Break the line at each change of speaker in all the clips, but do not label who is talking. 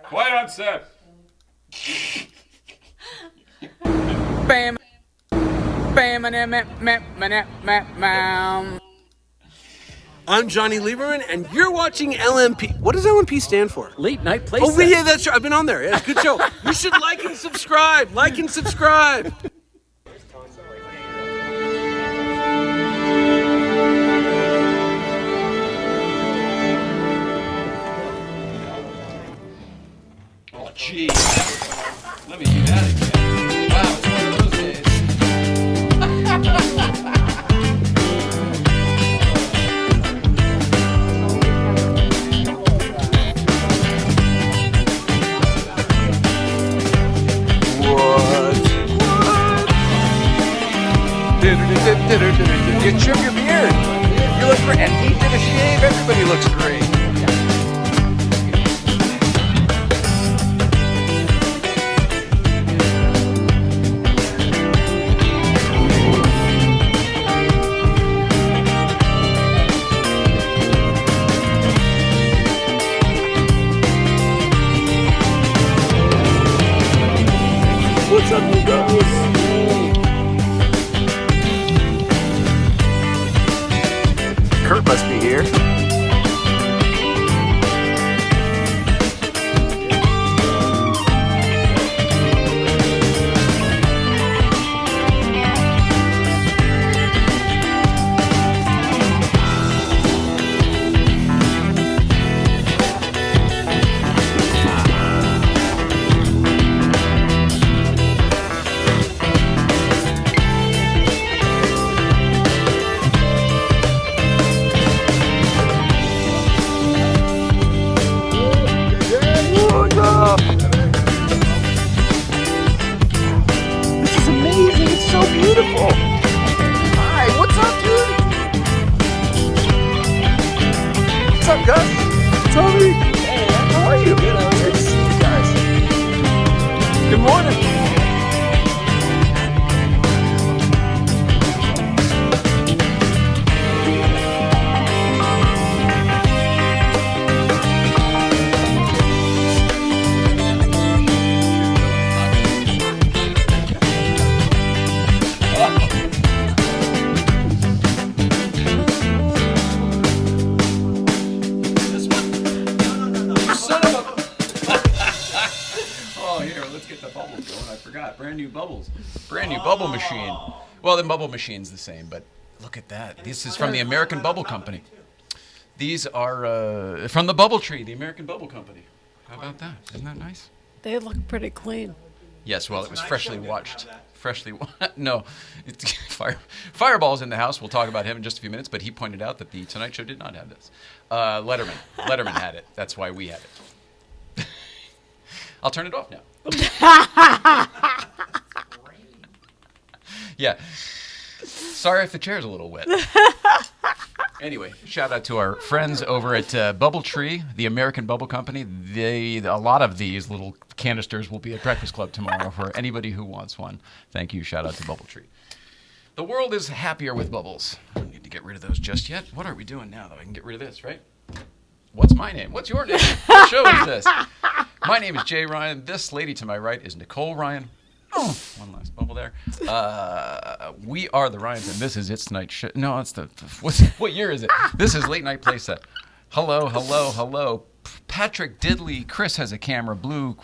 Quiet on set.
Bam. Bam.
I'm Johnny Lieberman, and you're watching LNP. What does LNP stand for?
Late Night Playset.
Oh, yeah, that's true. I've been on there. Yeah, it's a good show. You should like and subscribe. Like and subscribe.
Oh, gee. Let me do that again. Wow, it's one of those days.
You trim your beard. You look great. And he did a shave. Everybody looks great.
What's up, you guys?
Kurt must be here. This is amazing. It's so beautiful. Hi, what's up, dude? What's up, Gus? Tommy. Hey, how are you? Good to see you guys. Good morning.
Son of a... Oh, here, let's get the bubbles going. I forgot. Brand new bubbles. Brand new bubble machine. Well, the bubble machine's the same, but look at that. This is from the American Bubble Company. These are from the Bubble Tree, the American Bubble Company. How about that? Isn't that nice?
They look pretty clean.
Yes, well, it was freshly washed. No, it's Fireball's in the house. We'll talk about him in just a few minutes, but he pointed out that the Tonight Show did not have this. Letterman had it. That's why we had it. I'll turn it off now. Yeah. Sorry if the chair's a little wet. Anyway, shout out to our friends over at Bubble Tree, the American Bubble Company. A lot of these little canisters will be at Breakfast Club tomorrow for anybody who wants one. Thank you. Shout out to Bubble Tree. The world is happier with bubbles. I don't need to get rid of those just yet. What are we doing now, though? I can get rid of this, right? What's my name? What's your name? What show is this? My name is Jay Ryan. This lady to my right is Nicole Ryan. Oh, one last bubble there. We are the Ryans, and this is It's Night Show. No, it's what year is it? This is Late Night Playset. Hello. Patrick Diddley. Chris has a camera. Blue.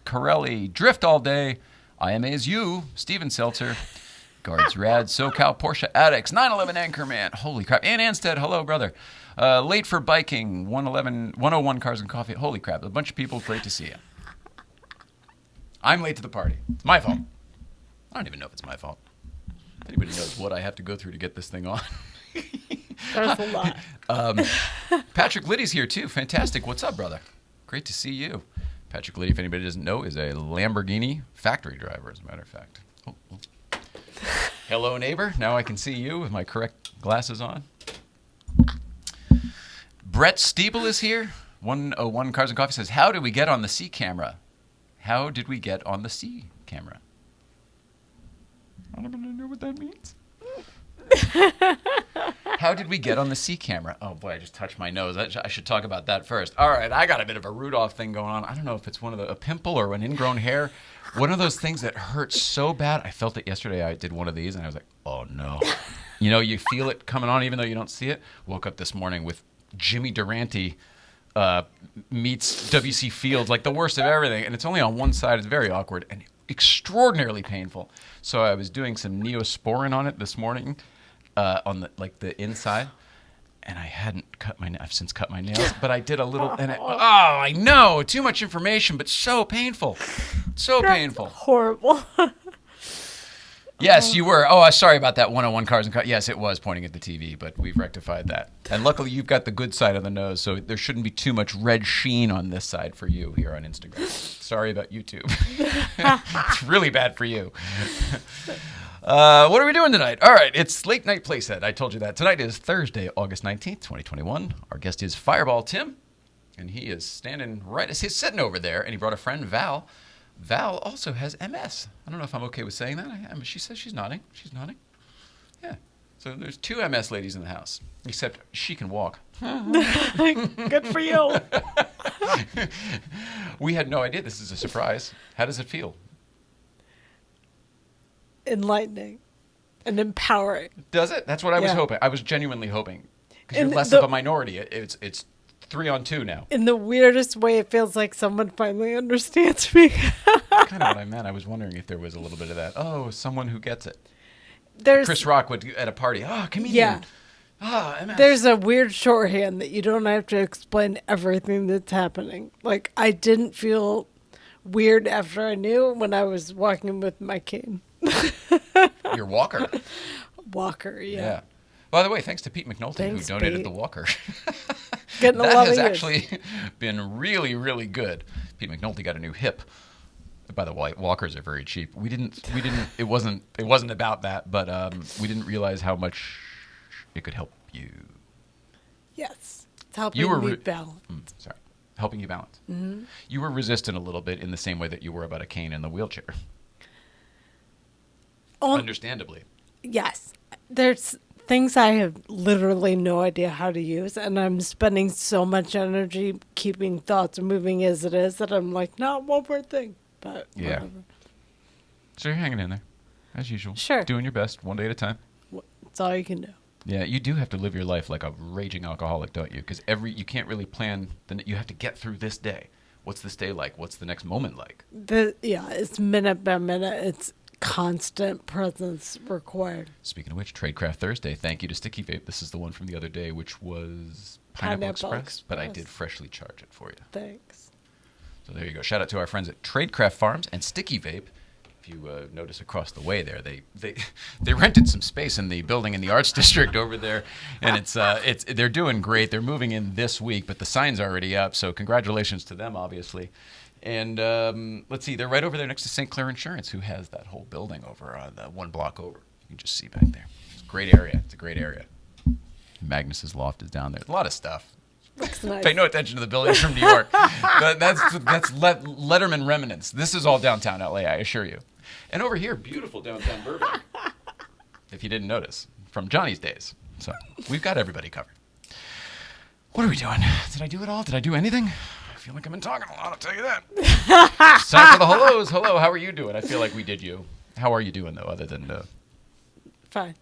Corelli. Drift all day. IMA is you. Steven Seltzer. Guards Rad. SoCal Porsche Addicts. 911 Anchorman. Holy crap. Ann Anstead. Hello, brother. Late for biking. 101 Cars and Coffee. Holy crap. A bunch of people. Great to see you. I'm late to the party. It's my fault. I don't even know if it's my fault. Anybody knows what I have to go through to get this thing on?
There's a lot.
Patrick Liddy's here too. Fantastic. What's up, brother? Great to see you. Patrick Liddy, if anybody doesn't know, is a Lamborghini factory driver, as a matter of fact. Oh. Hello, neighbor. Now I can see you with my correct glasses on. Brett Steeble is here. 101 Cars and Coffee says, how did we get on the C camera? How did we get on the C camera? I don't know what that means. How did we get on the C camera? Oh boy, I just touched my nose. I should talk about that first. All right, I got a bit of a Rudolph thing going on. I don't know if it's a pimple or an ingrown hair. One of those things that hurts so bad. I felt it yesterday. I did one of these and I was like, oh no. You know, you feel it coming on even though you don't see it. Woke up this morning with Jimmy Durante meets W.C. Fields, like the worst of everything. And it's only on one side. It's very awkward and extraordinarily painful. So I was doing some Neosporin on it this morning. On the inside, and I've since cut my nails, but I did a little, and I know, too much information, but so painful, so painful.
Horrible.
Yes, you were. Oh, sorry about that 101 Cars and Cars. Yes, it was pointing at the TV, but we've rectified that. And luckily, you've got the good side of the nose, so there shouldn't be too much red sheen on this side for you here on Instagram. Sorry about YouTube. It's really bad for you. What are we doing tonight? All right, it's Late Night Playset. I told you that. Tonight is Thursday, August 19th, 2021. Our guest is Fireball Tim, and he is standing he's sitting over there, and he brought a friend, Val. Val also has MS. I don't know if I'm okay with saying that. She says she's nodding. She's nodding. Yeah. So there's 2 MS ladies in the house, except she can walk.
Good for you.
We had no idea. This is a surprise. How does it feel?
Enlightening and empowering.
Does it? That's what I was hoping. I was genuinely hoping. Because you're less of a minority. It's 3-on-2 now.
In the weirdest way, it feels like someone finally understands me.
Kind of what I meant. I was wondering if there was a little bit of that. Oh, someone who gets it. Chris Rock would at a party. Oh, comedian. Yeah. MS.
There's a weird shorthand that you don't have to explain everything that's happening. Like, I didn't feel weird after I knew when I was walking with my cane.
Your walker.
Walker, yeah.
By the way, thanks to Pete McNulty who donated
Pete.
the walker.
Getting a
that
lot
has
of
actually been really, really good. Pete McNulty got a new hip. By the way, walkers are very cheap. We didn't. It wasn't about that, but we didn't realize how much it could help you.
Yes, it's helping me balance.
Helping you balance. Mm-hmm. You were resistant a little bit in the same way that you were about a cane in the wheelchair. Understandably.
Yes. There's things I have literally no idea how to use, and I'm spending so much energy keeping thoughts moving as it is that I'm like, not one more thing. But whatever.
So you're hanging in there, as usual.
Sure.
Doing your best, one day at a time.
It's all you can do.
Yeah, you do have to live your life like a raging alcoholic, don't you? Because you can't really plan. You have to get through this day. What's this day like? What's the next moment like?
It's minute by minute. It's constant presence required.
Speaking of which, Tradecraft Thursday. Thank you to Sticky Vape. This is the one from the other day, which was Pineapple Express, but I did freshly charge it for you.
Thanks.
So there you go. Shout out to our friends at Tradecraft Farms and Sticky Vape. If you notice across the way there, they rented some space in the building in the Arts District over there, and they're doing great. They're moving in this week, but the sign's already up. So congratulations to them, obviously. And let's see, they're right over there next to St. Clair Insurance, who has that whole building over on the 1 block over. You can just see back there. It's a great area. It's a great area. Magnus's loft is down there. A lot of stuff.
Looks nice.
Pay no attention to the buildings from New York. That's Letterman remnants. This is all downtown LA, I assure you. And over here, beautiful downtown Burbank. If you didn't notice, from Johnny's days. So we've got everybody covered. What are we doing? Did I do it all? Did I do anything? I feel like I've been talking a lot, I'll tell you that. It's time for the hellos. Hello, how are you doing? I feel like we did you. How are you doing, though, other than
Fine.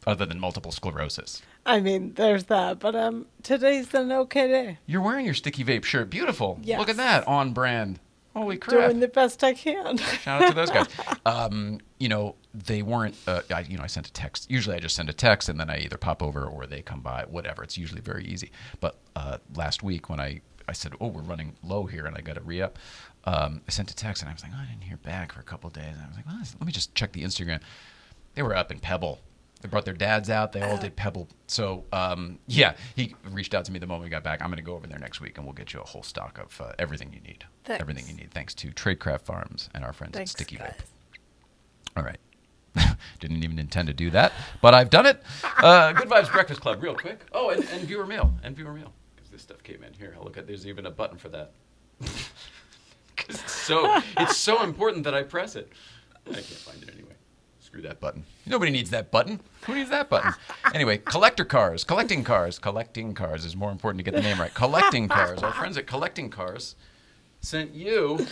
Other than multiple sclerosis?
I mean, there's that, but today's an okay day.
You're wearing your Sticky Vape shirt. Beautiful.
Yes.
Look at that. On brand. Holy crap.
Doing the best I can.
Shout out to those guys. They weren't, I sent a text. Usually I just send a text and then I either pop over or they come by, whatever. It's usually very easy. But last week when I said, we're running low here and I got to re-up, I sent a text and I was like, I didn't hear back for a couple of days. And I was like, let me just check the Instagram. They were up in Pebble. They brought their dads out. They all did Pebble. So, he reached out to me the moment we got back. I'm going to go over there next week, and we'll get you a whole stock of everything you need.
Thanks.
Everything you need. Thanks to Tradecraft Farms and our friends at Sticky
guys.
Vape. All right. Didn't even intend to do that, but I've done it. Good Vibes Breakfast Club, real quick. Oh, and viewer mail. Because this stuff came in here. Look, there's even a button for that. Because it's so important that I press it. I can't find it anyway. Screw that button. Nobody needs that button. Who needs that button? Anyway, collecting cars. Collecting cars is more important to get the name right. Collecting cars. Our friends at Collecting Cars sent you.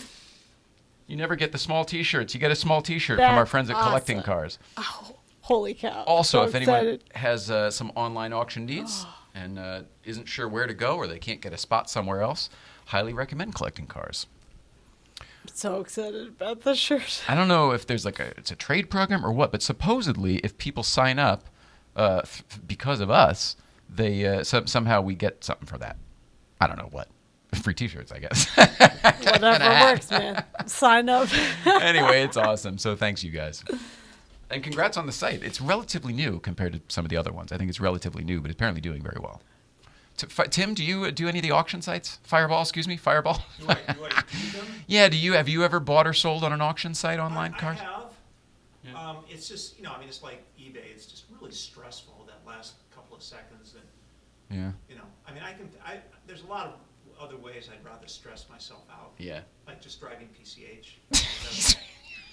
You never get the small T-shirts. You get a small T-shirt from our friends at Collecting Cars.
Oh, holy cow.
Also,
So
if anyone
excited.
has some online auction needs and isn't sure where to go or they can't get a spot somewhere else, highly recommend Collecting Cars.
So excited about the shirt.
I don't know if there's it's a trade program or what, but supposedly if people sign up because of us, they somehow we get something for that. I don't know what. Free T-shirts, I guess.
Whatever works, man. Sign up.
Anyway, it's awesome. So thanks, you guys. And congrats on the site. It's relatively new compared to some of the other ones. I think it's relatively new, but apparently doing very well. Tim, do you do any of the auction sites? Fireball.
Do I do them?
Yeah. Have you ever bought or sold on an auction site online?
I
cars?
have.
Yeah.
It's just, it's like eBay. It's just really stressful that last couple of seconds. And,
Yeah.
there's a lot of other ways I'd rather stress myself out.
Yeah.
Like just driving PCH.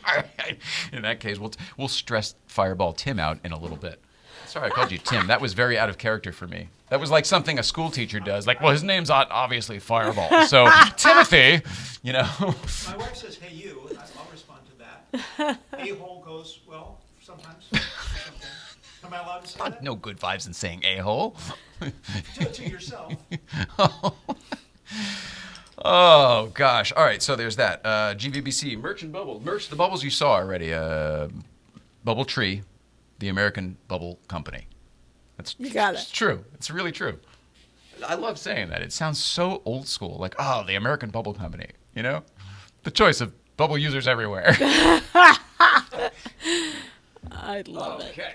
All right. In that case, we'll stress Fireball Tim out in a little bit. Sorry, I called you Tim. That was very out of character for me. That was like something a school teacher does. Like, well, his name's obviously Fireball. So, Timothy,
My wife says, hey, you. I'll respond to that. A-hole goes well sometimes. Am I allowed to say that?
no good vibes in saying a-hole.
Do it to yourself.
Oh, gosh. All right, so there's that. GVBC, merch and bubble. Merch, the bubbles you saw already. Bubble Tree, the American Bubble Company.
You got it.
It's true. It's really true. I love saying that. It sounds so old school. Like, the American Bubble Company. The choice of bubble users everywhere.
I love it.
Okay.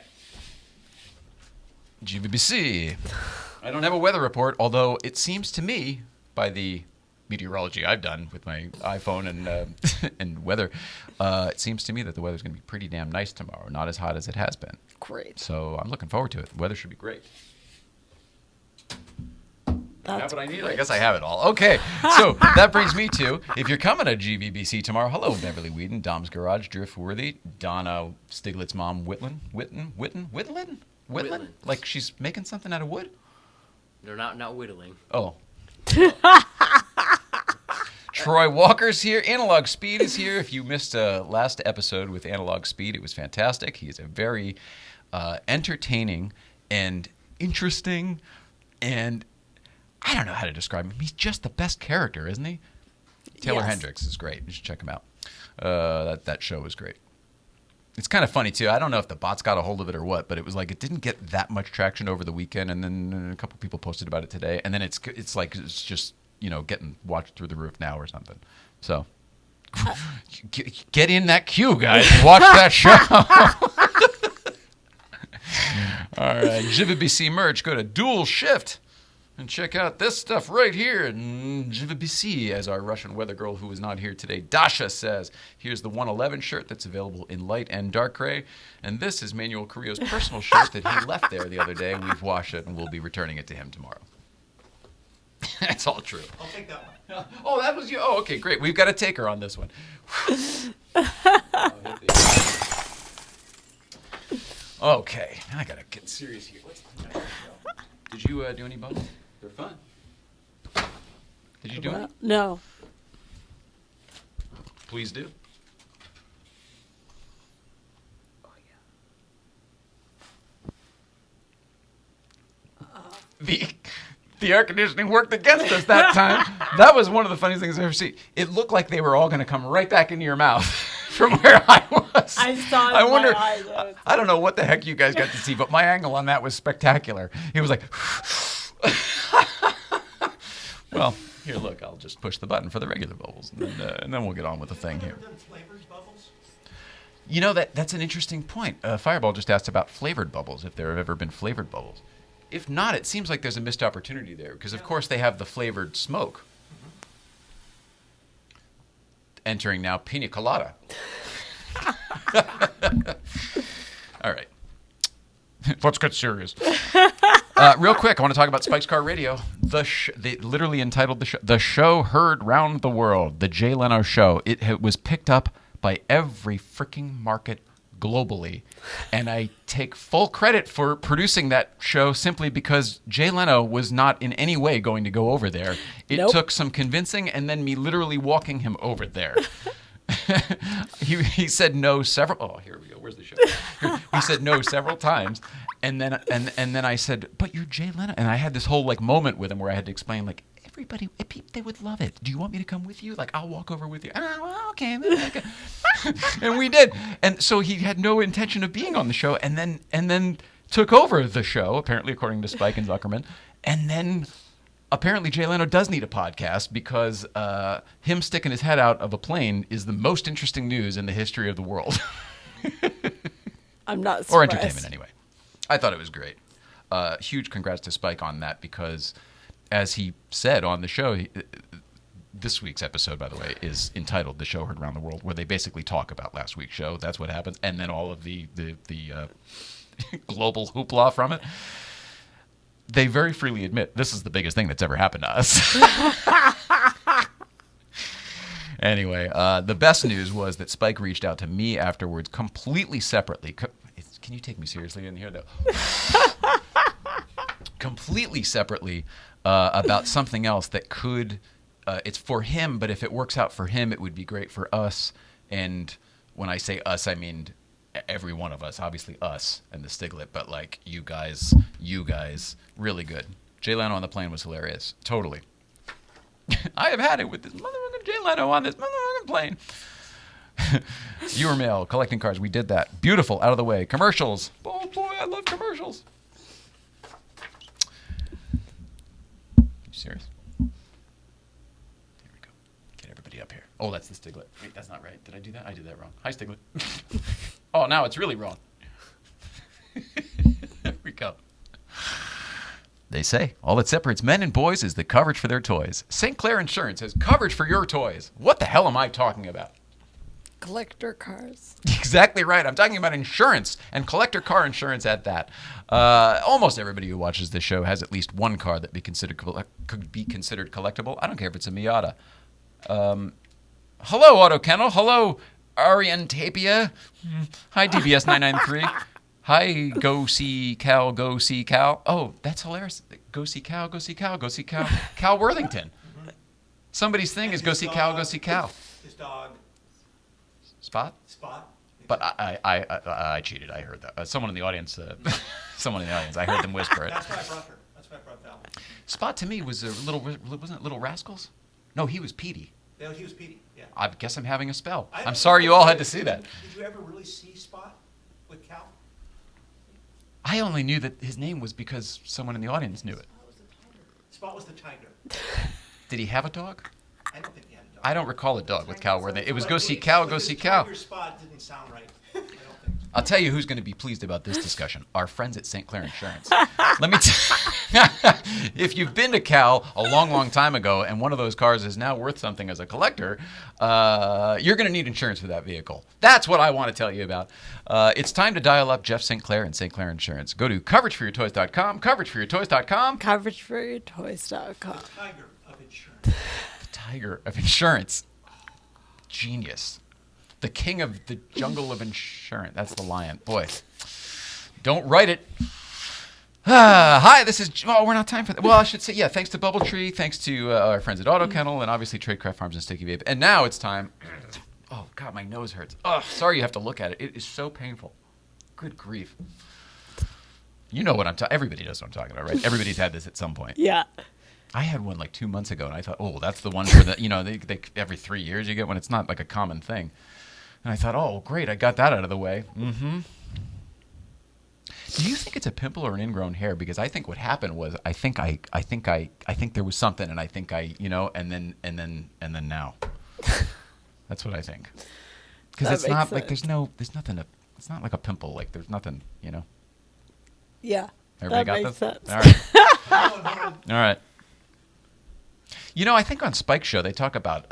GVBC. I don't have a weather report, although it seems to me, by the meteorology I've done with my iPhone and and weather, it seems to me that the weather's going to be pretty damn nice tomorrow. Not as hot as it has been.
Great.
So I'm looking forward to it. The weather should be great. Have what I need? I guess I have it all. Okay, so that brings me to, if you're coming to GVBC tomorrow, hello, Beverly Whedon, Dom's Garage, Driftworthy, Donna Stiglette's mom, Whitland? Like she's making something out of wood?
They're not whittling.
Oh. Troy Walker's here. Analog Speed is here. If you missed last episode with Analog Speed, it was fantastic. He is a very entertaining and interesting and I don't know how to describe him. He's just the best character, isn't he? Taylor
Yes.
Hendricks is great. You should check him out. That show was great. It's kind of funny, too. I don't know if the bots got a hold of it or what, but it was like it didn't get that much traction over the weekend, and then a couple people posted about it today, and then it's just, getting watched through the roof now or something. So get in that queue, guys. Watch that show. All right. GVBC merch. Go to Dual Shift. And check out this stuff right here. GVBC, as our Russian weather girl who is not here today, Dasha says. Here's the 111 shirt that's available in light and dark gray. And this is Manuel Carrillo's personal shirt that he left there the other day. We've washed it and we'll be returning it to him tomorrow. That's all true.
I'll take that one.
Oh, that was you. Oh, okay, great. We've got a taker on this one. Okay, I gotta get serious here. Did you do any bubbles? They're fun. Did you do any?
No.
Please do. The air conditioning worked against us that time. That was one of the funniest things I've ever seen. It looked like they were all going to come right back into your mouth from where I was.
I saw it
I
in
wonder.
my eyes.
I don't know what the heck you guys got to see, but my angle on that was spectacular. It was like, well, here, look. I'll just push the button for the regular bubbles, and then we'll get on with the thing here.
Ever done flavored bubbles?
That's an interesting point. Fireball just asked about flavored bubbles, if there have ever been flavored bubbles. If not, it seems like there's a missed opportunity there, because, of course, they have the flavored smoke. Entering now, pina colada. All right. Let's get serious. Real quick, I want to talk about Spike's Car Radio. They literally entitled the show heard round the world, the Jay Leno show. It was picked up by every freaking market globally. And I take full credit for producing that show simply because Jay Leno was not in any way going to go over there. It
Nope.
took some convincing and then me literally walking him over there. He said no several. Oh, here we go. Where's the show? He said no several times, and then I said, "But you're Jay Leno," and I had this whole like moment with him where I had to explain like everybody, they would love it. Do you want me to come with you? Like I'll walk over with you. Well, okay. And we did, and so he had no intention of being on the show, and then took over the show apparently according to Spike and Zuckerman, and then. Apparently, Jay Leno does need a podcast because him sticking his head out of a plane is the most interesting news in the history of the world.
I'm not surprised.
Or entertainment, anyway. I thought it was great. Huge congrats to Spike on that because, as he said on the show, this week's episode, by the way, is entitled "The Show Heard Around the World," where they basically talk about last week's show. That's what happens, and then all of the global hoopla from it. They very freely admit this is the biggest thing that's ever happened to us. Anyway, the best news was that Spike reached out to me afterwards completely separately. Can you take me seriously in here, though? Completely separately about something else that could, it's for him, but if it works out for him, it would be great for us. And when I say us, I mean every one of us, obviously us and the Stiglette, but like you guys, really good. Jay Leno on the plane was hilarious. Totally. I have had it with this motherfucking Jay Leno on this motherfucking plane. Viewer mail, collecting cards. We did that. Beautiful. Out of the way. Commercials. Oh boy, I love commercials. You serious? Here we go. Get everybody up here. Oh, that's the Stiglette. Wait, that's not right. Did I do that? I did that wrong. Hi, Stiglette. Oh, now it's really wrong. There we go. They say all that separates men and boys is the coverage for their toys. St. Clair Insurance has coverage for your toys. What the hell am I talking about?
Collector cars.
Exactly right. I'm talking about insurance and collector car insurance at that. Almost everybody who watches this show has at least one car that could be considered collectible. I don't care if it's a Miata. Hello, Auto Kennel. Hello, Ariantapia. Hi, DBS 993. Hi, go see Cal, go see Cal. Oh, that's hilarious. Go see Cal, go see Cal, go see Cal. Cal Worthington. Somebody's thing is go see Cal, go see Cal.
His dog,
Spot?
Spot.
But I cheated. I heard that. Someone in the audience, I heard them whisper it.
That's why I brought her. That's why I brought Val.
Spot to me was wasn't it Little Rascals? No, he was Petey.
Yeah, he was Petey. Yeah.
I guess I'm having a spell.
I
I'm
don't
sorry
know.
you all had to see that.
Did you ever really see Spot with Cal?
I only knew that his name was because someone in the audience knew it.
Spot was the tiger.
Did he have a dog?
I don't think he had a dog.
I don't recall a dog with Cal Worthington. It was
But
go see Cal, go
his
see Cal.
Tiger Spot didn't sound right. I don't think so.
I'll tell you who's going to be pleased about this discussion. Our friends at St. Clair Insurance. Let me if you've been to Cal a long, long time ago and one of those cars is now worth something as a collector, you're going to need insurance for that vehicle. That's what I want to tell you about. It's time to dial up Jeff St. Clair and St. Clair Insurance. Go to coverageforyourtoys.com, coverageforyourtoys.com.
Coverageforyourtoys.com.
Tiger of insurance.
The tiger of insurance. Genius. The king of the jungle of insurance. That's the lion. Boy, don't write it. Hi, this is... Oh, we're not time for that. Well, I should say, yeah, thanks to Bubbletree, thanks to our friends at Auto Kennel, and obviously Tradecraft Farms and Sticky Vape. And now it's time... Oh, God, my nose hurts. Oh, sorry you have to look at it. It is so painful. Good grief. You know what I'm talking... Everybody knows what I'm talking about, right? Everybody's had this at some point.
Yeah.
I had one like 2 months ago, and I thought, oh, that's the one for the... You know, they every 3 years you get one. It's not like a common thing. And I thought, oh, great, I got that out of the way. Mm-hmm. Do you think it's a pimple or an ingrown hair? Because I think what happened was I think there was something, and I think and then now. That's what I think. Because it's not like there's nothing. It's not like a pimple. Like there's nothing.
Yeah.
Everybody
that
got
makes
them?
sense.
All right. All right. I think on Spike's show they talk about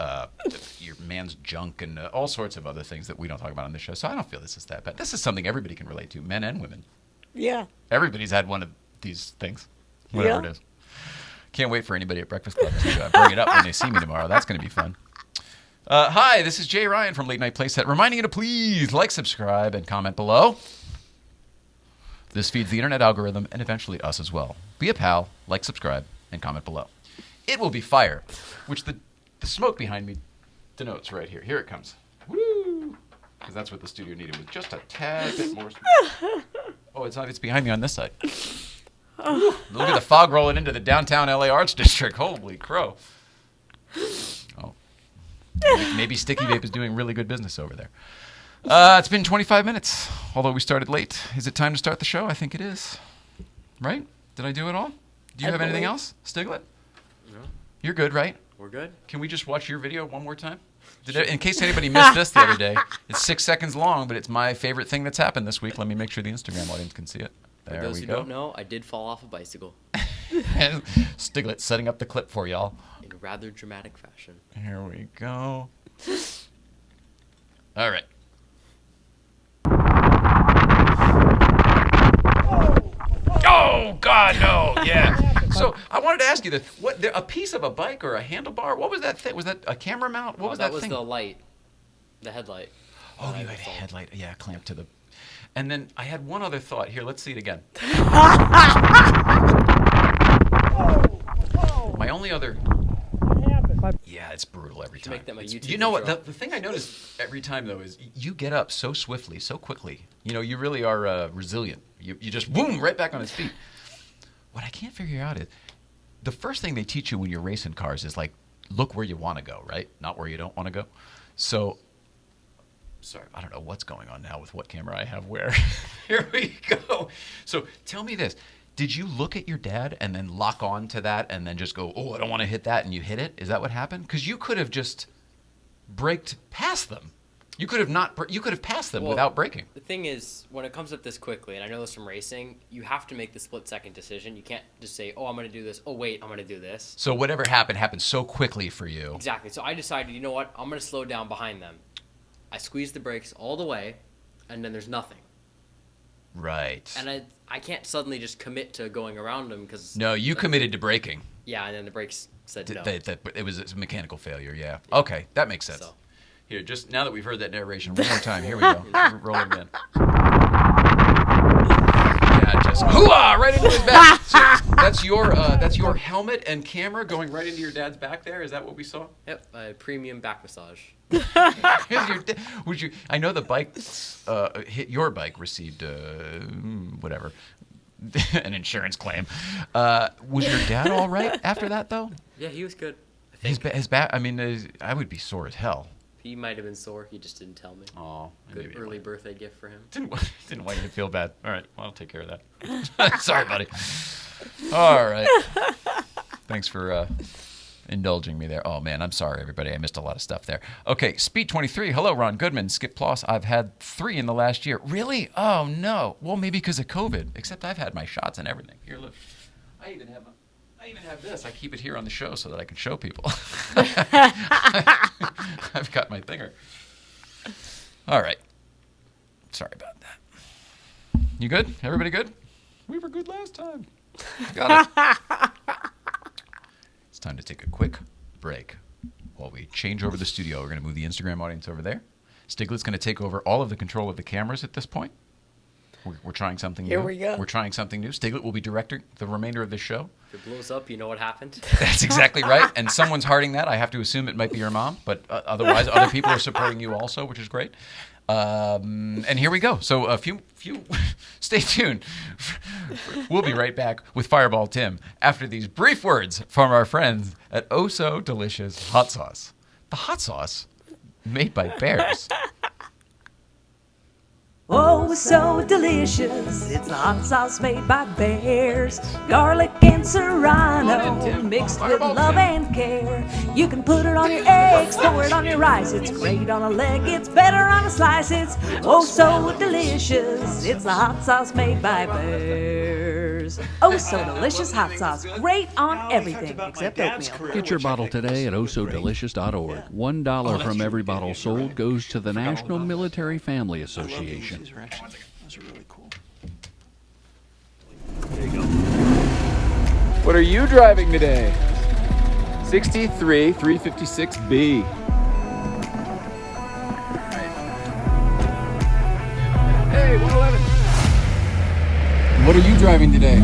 your man's junk and all sorts of other things that we don't talk about on this show. So I don't feel this is that bad. This is something everybody can relate to, men and women.
Yeah.
Everybody's had one of these things, whatever
Yeah.
it is. Can't wait for anybody at Breakfast Club to bring it up when they see me tomorrow. That's going to be fun. Hi, this is Jay Ryan from Late Night Playset, reminding you to please like, subscribe, and comment below. This feeds the internet algorithm and eventually us as well. Be a pal, like, subscribe, and comment below. It will be fire, which the smoke behind me denotes right here. Here it comes. Woo! Because that's what the studio needed, with just a tad bit more smoke. Oh, it's behind me on this side. Woo! Look at the fog rolling into the downtown LA Arts District. Holy crow. Oh. Maybe Sticky Vape is doing really good business over there. It's been 25 minutes, although we started late. Is it time to start the show? I think it is. Right? Did I do it all? Do you have anything else, Stiglette?
No.
You're good, right?
We're good.
Can we just watch your video one more time? In case anybody missed this the other day, it's 6 seconds long, but it's my favorite thing that's happened this week. Let me make sure the Instagram audience can see it. There
For those
we
who
go.
don't know, I did fall off a bicycle
Stiglette setting up the clip for y'all.
in a rather dramatic fashion.
Here we go. All right. Oh God, no! Yeah. So I wanted to ask you this: a piece of a bike or a handlebar? What was that thing? Was that a camera mount? What was that thing?
That was the light, the headlight.
Oh, you had a headlight. Yeah, clamped to the. And then I had one other thought. Here, let's see it again. My only other. Yeah, it's brutal every time.
Make that my YouTube
You know what?
intro.
The thing I notice every time, though, is you get up so swiftly, so quickly. You know, you really are resilient. You just, boom, right back on his feet. What I can't figure out is the first thing they teach you when you're racing cars is, like, look where you want to go, right? Not where you don't want to go. So, sorry, I don't know what's going on now with what camera I have where. Here we go. So tell me this. Did you look at your dad and then lock on to that and then just go, oh, I don't want to hit that, and you hit it? Is that what happened? Because you could have just braked past them. You could have not. You could have passed them without braking.
The thing is, when it comes up this quickly, and I know this from racing, you have to make the split-second decision. You can't just say, oh, I'm going to do this. Oh, wait, I'm going to do this.
So whatever happened so quickly for you.
Exactly. So I decided, you know what? I'm going to slow down behind them. I squeezed the brakes all the way, and then there's nothing.
Right.
And I can't suddenly just commit to going around them because...
No, you committed to braking.
Yeah, and then the brakes said no.
It was a mechanical failure, yeah. Okay, that makes sense.
So.
Here, just now that we've heard that narration one more time, here we go. Roll it in. Yeah, just hoo-ah, right into his back. So that's your helmet and camera going right into your dad's back there? Is that what we saw?
Yep, a premium back massage.
I know the bike, your bike received, whatever, an insurance claim. Was your dad all right after that, though?
Yeah, he was good. I think.
His back, I mean, I would be sore as hell.
He might have been sore. He just didn't tell me.
Oh,
Good early birthday gift for him.
Didn't want you to feel bad. All right, well, I'll take care of that. Sorry, buddy. All right. Thanks for indulging me there. Oh, man, I'm sorry, everybody. I missed a lot of stuff there. Okay, Speed 23. Hello, Ron Goodman. Skip Ploss. I've had 3 in the last year. Really? Oh, no. Well, maybe because of COVID. Except I've had my shots and everything. Here, look. I even have this. I keep it here on the show so that I can show people. I've got my thinger. All right. Sorry about that. You good? Everybody good? We were good last time. Got it. It's time to take a quick break while we change over the studio. We're going to move the Instagram audience over there. Stiglette's going to take over all of the control of the cameras at this point. We're trying something new.
Here we go.
We're trying something new. Stiglette will be directing the remainder of this show.
If it blows up, you know what happened.
That's exactly right. And someone's hearting that. I have to assume it might be your mom, but otherwise, other people are supporting you also, which is great. And here we go. So a few. Stay tuned. We'll be right back with Fireball Tim after these brief words from our friends at Oh So Delicious Hot Sauce. The hot sauce made by bears.
Oh, so delicious. It's the hot sauce made by bears. Garlic and serrano mixed with love and care. You can put it on your eggs, throw it on your rice. It's great on a leg, it's better on a slice. It's oh, so delicious. It's the hot sauce made by bears. Oh, so delicious hot sauce. Great on everything except oatmeal.
Get your bottle today at ohsodelicious.org. $1 from every bottle sold goes to the National Military Family Association.
These are really cool.
What are you driving today? 63 356B.
What are you driving today?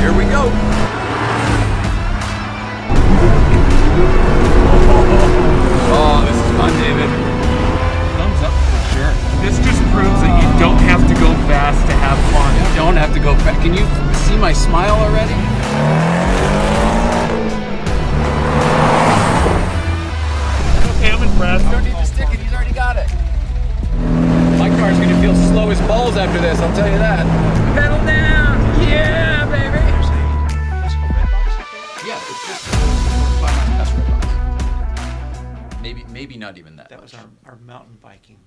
Here we go. Oh, this is fun, David. Thumbs up for sure.
This just proves that you don't have to go fast to have fun.
You don't have to go fast. Can you see my smile already?
Okay, I'm impressed.
You don't need to stick it. He's already got it. My car's going to feel slow as balls after this, I'll tell you that. Pedal down. Yeah, baby. Yeah, it's just 5 miles past Red Box. Maybe not even that.
That was our mountain biking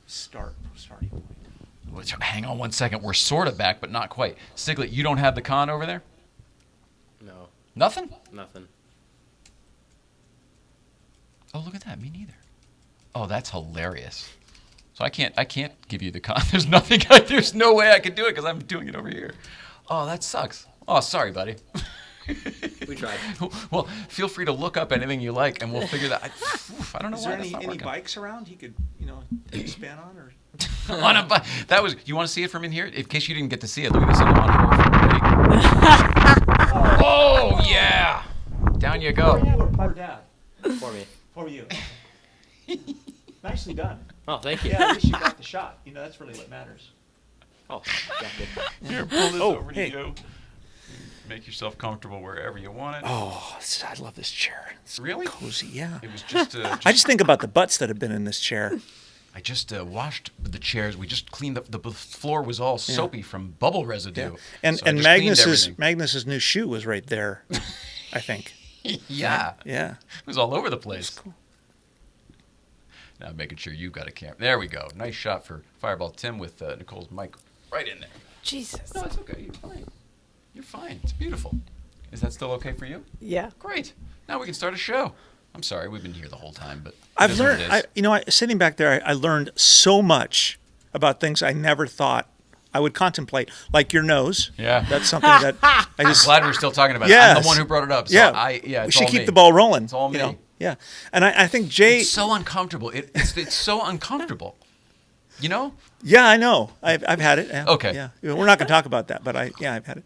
starting point.
Hang on one second. We're sort of back, but not quite. Stiglette, you don't have the con over there?
No,
Nothing?
nothing.
Oh, look at that. Me neither. Oh, that's hilarious. So I can't give you the con. There's nothing. There's no way I could do it because I'm doing it over here. Oh, that sucks. Oh, sorry, buddy.
We tried.
Well, feel free to look up anything you like, and we'll figure that. I don't know
Is
why
there
that's not
any
working.
bikes around he could, expand on? Or
On a bike. That was. You want to see it from in here? In case you didn't get to see it, look at this on the monitor. Ready? Oh yeah! Down you go.
Poor Dad.
For me.
For you. Nicely done.
Oh, thank you.
Yeah, at least you got the shot. That's really what matters.
Oh, got it.
Here, pull this over
hey.
to you. Make yourself comfortable wherever you want it.
Oh, I love this chair. It's
Really?
cozy, yeah.
It was just.
I just think about the butts that have been in this chair.
I just washed the chairs. We just cleaned up. The floor was all soapy from bubble residue.
Yeah. And
So I
and
just cleaned
Magnus's
everything.
Magnus's new shoe was right there, I think.
Yeah.
Yeah.
It was all over the place. Cool. Now making sure you've got a camera. There we go. Nice shot for Fireball Tim with Nicole's mic right in there.
Jesus.
No, it's okay. You're fine. You're fine. It's beautiful. Is that still okay for you?
Yeah.
Great. Now we can start a show. I'm sorry, we've been here the whole time, but
I've
it is what
learned,
it is.
sitting back there, I learned so much about things I never thought I would contemplate, like your nose.
Yeah.
That's something that I
I'm
just.
glad we're still talking about it. I'm
Yes.
the one who brought it up. So
Yeah.
yeah,
we
it's
should
all
keep
me.
the ball rolling.
It's all me.
Yeah. And I think Jay.
It's so uncomfortable. It's so uncomfortable. You know?
Yeah, I know. I've had it. Yeah.
Okay.
Yeah. We're not going to talk about that, but I've had it.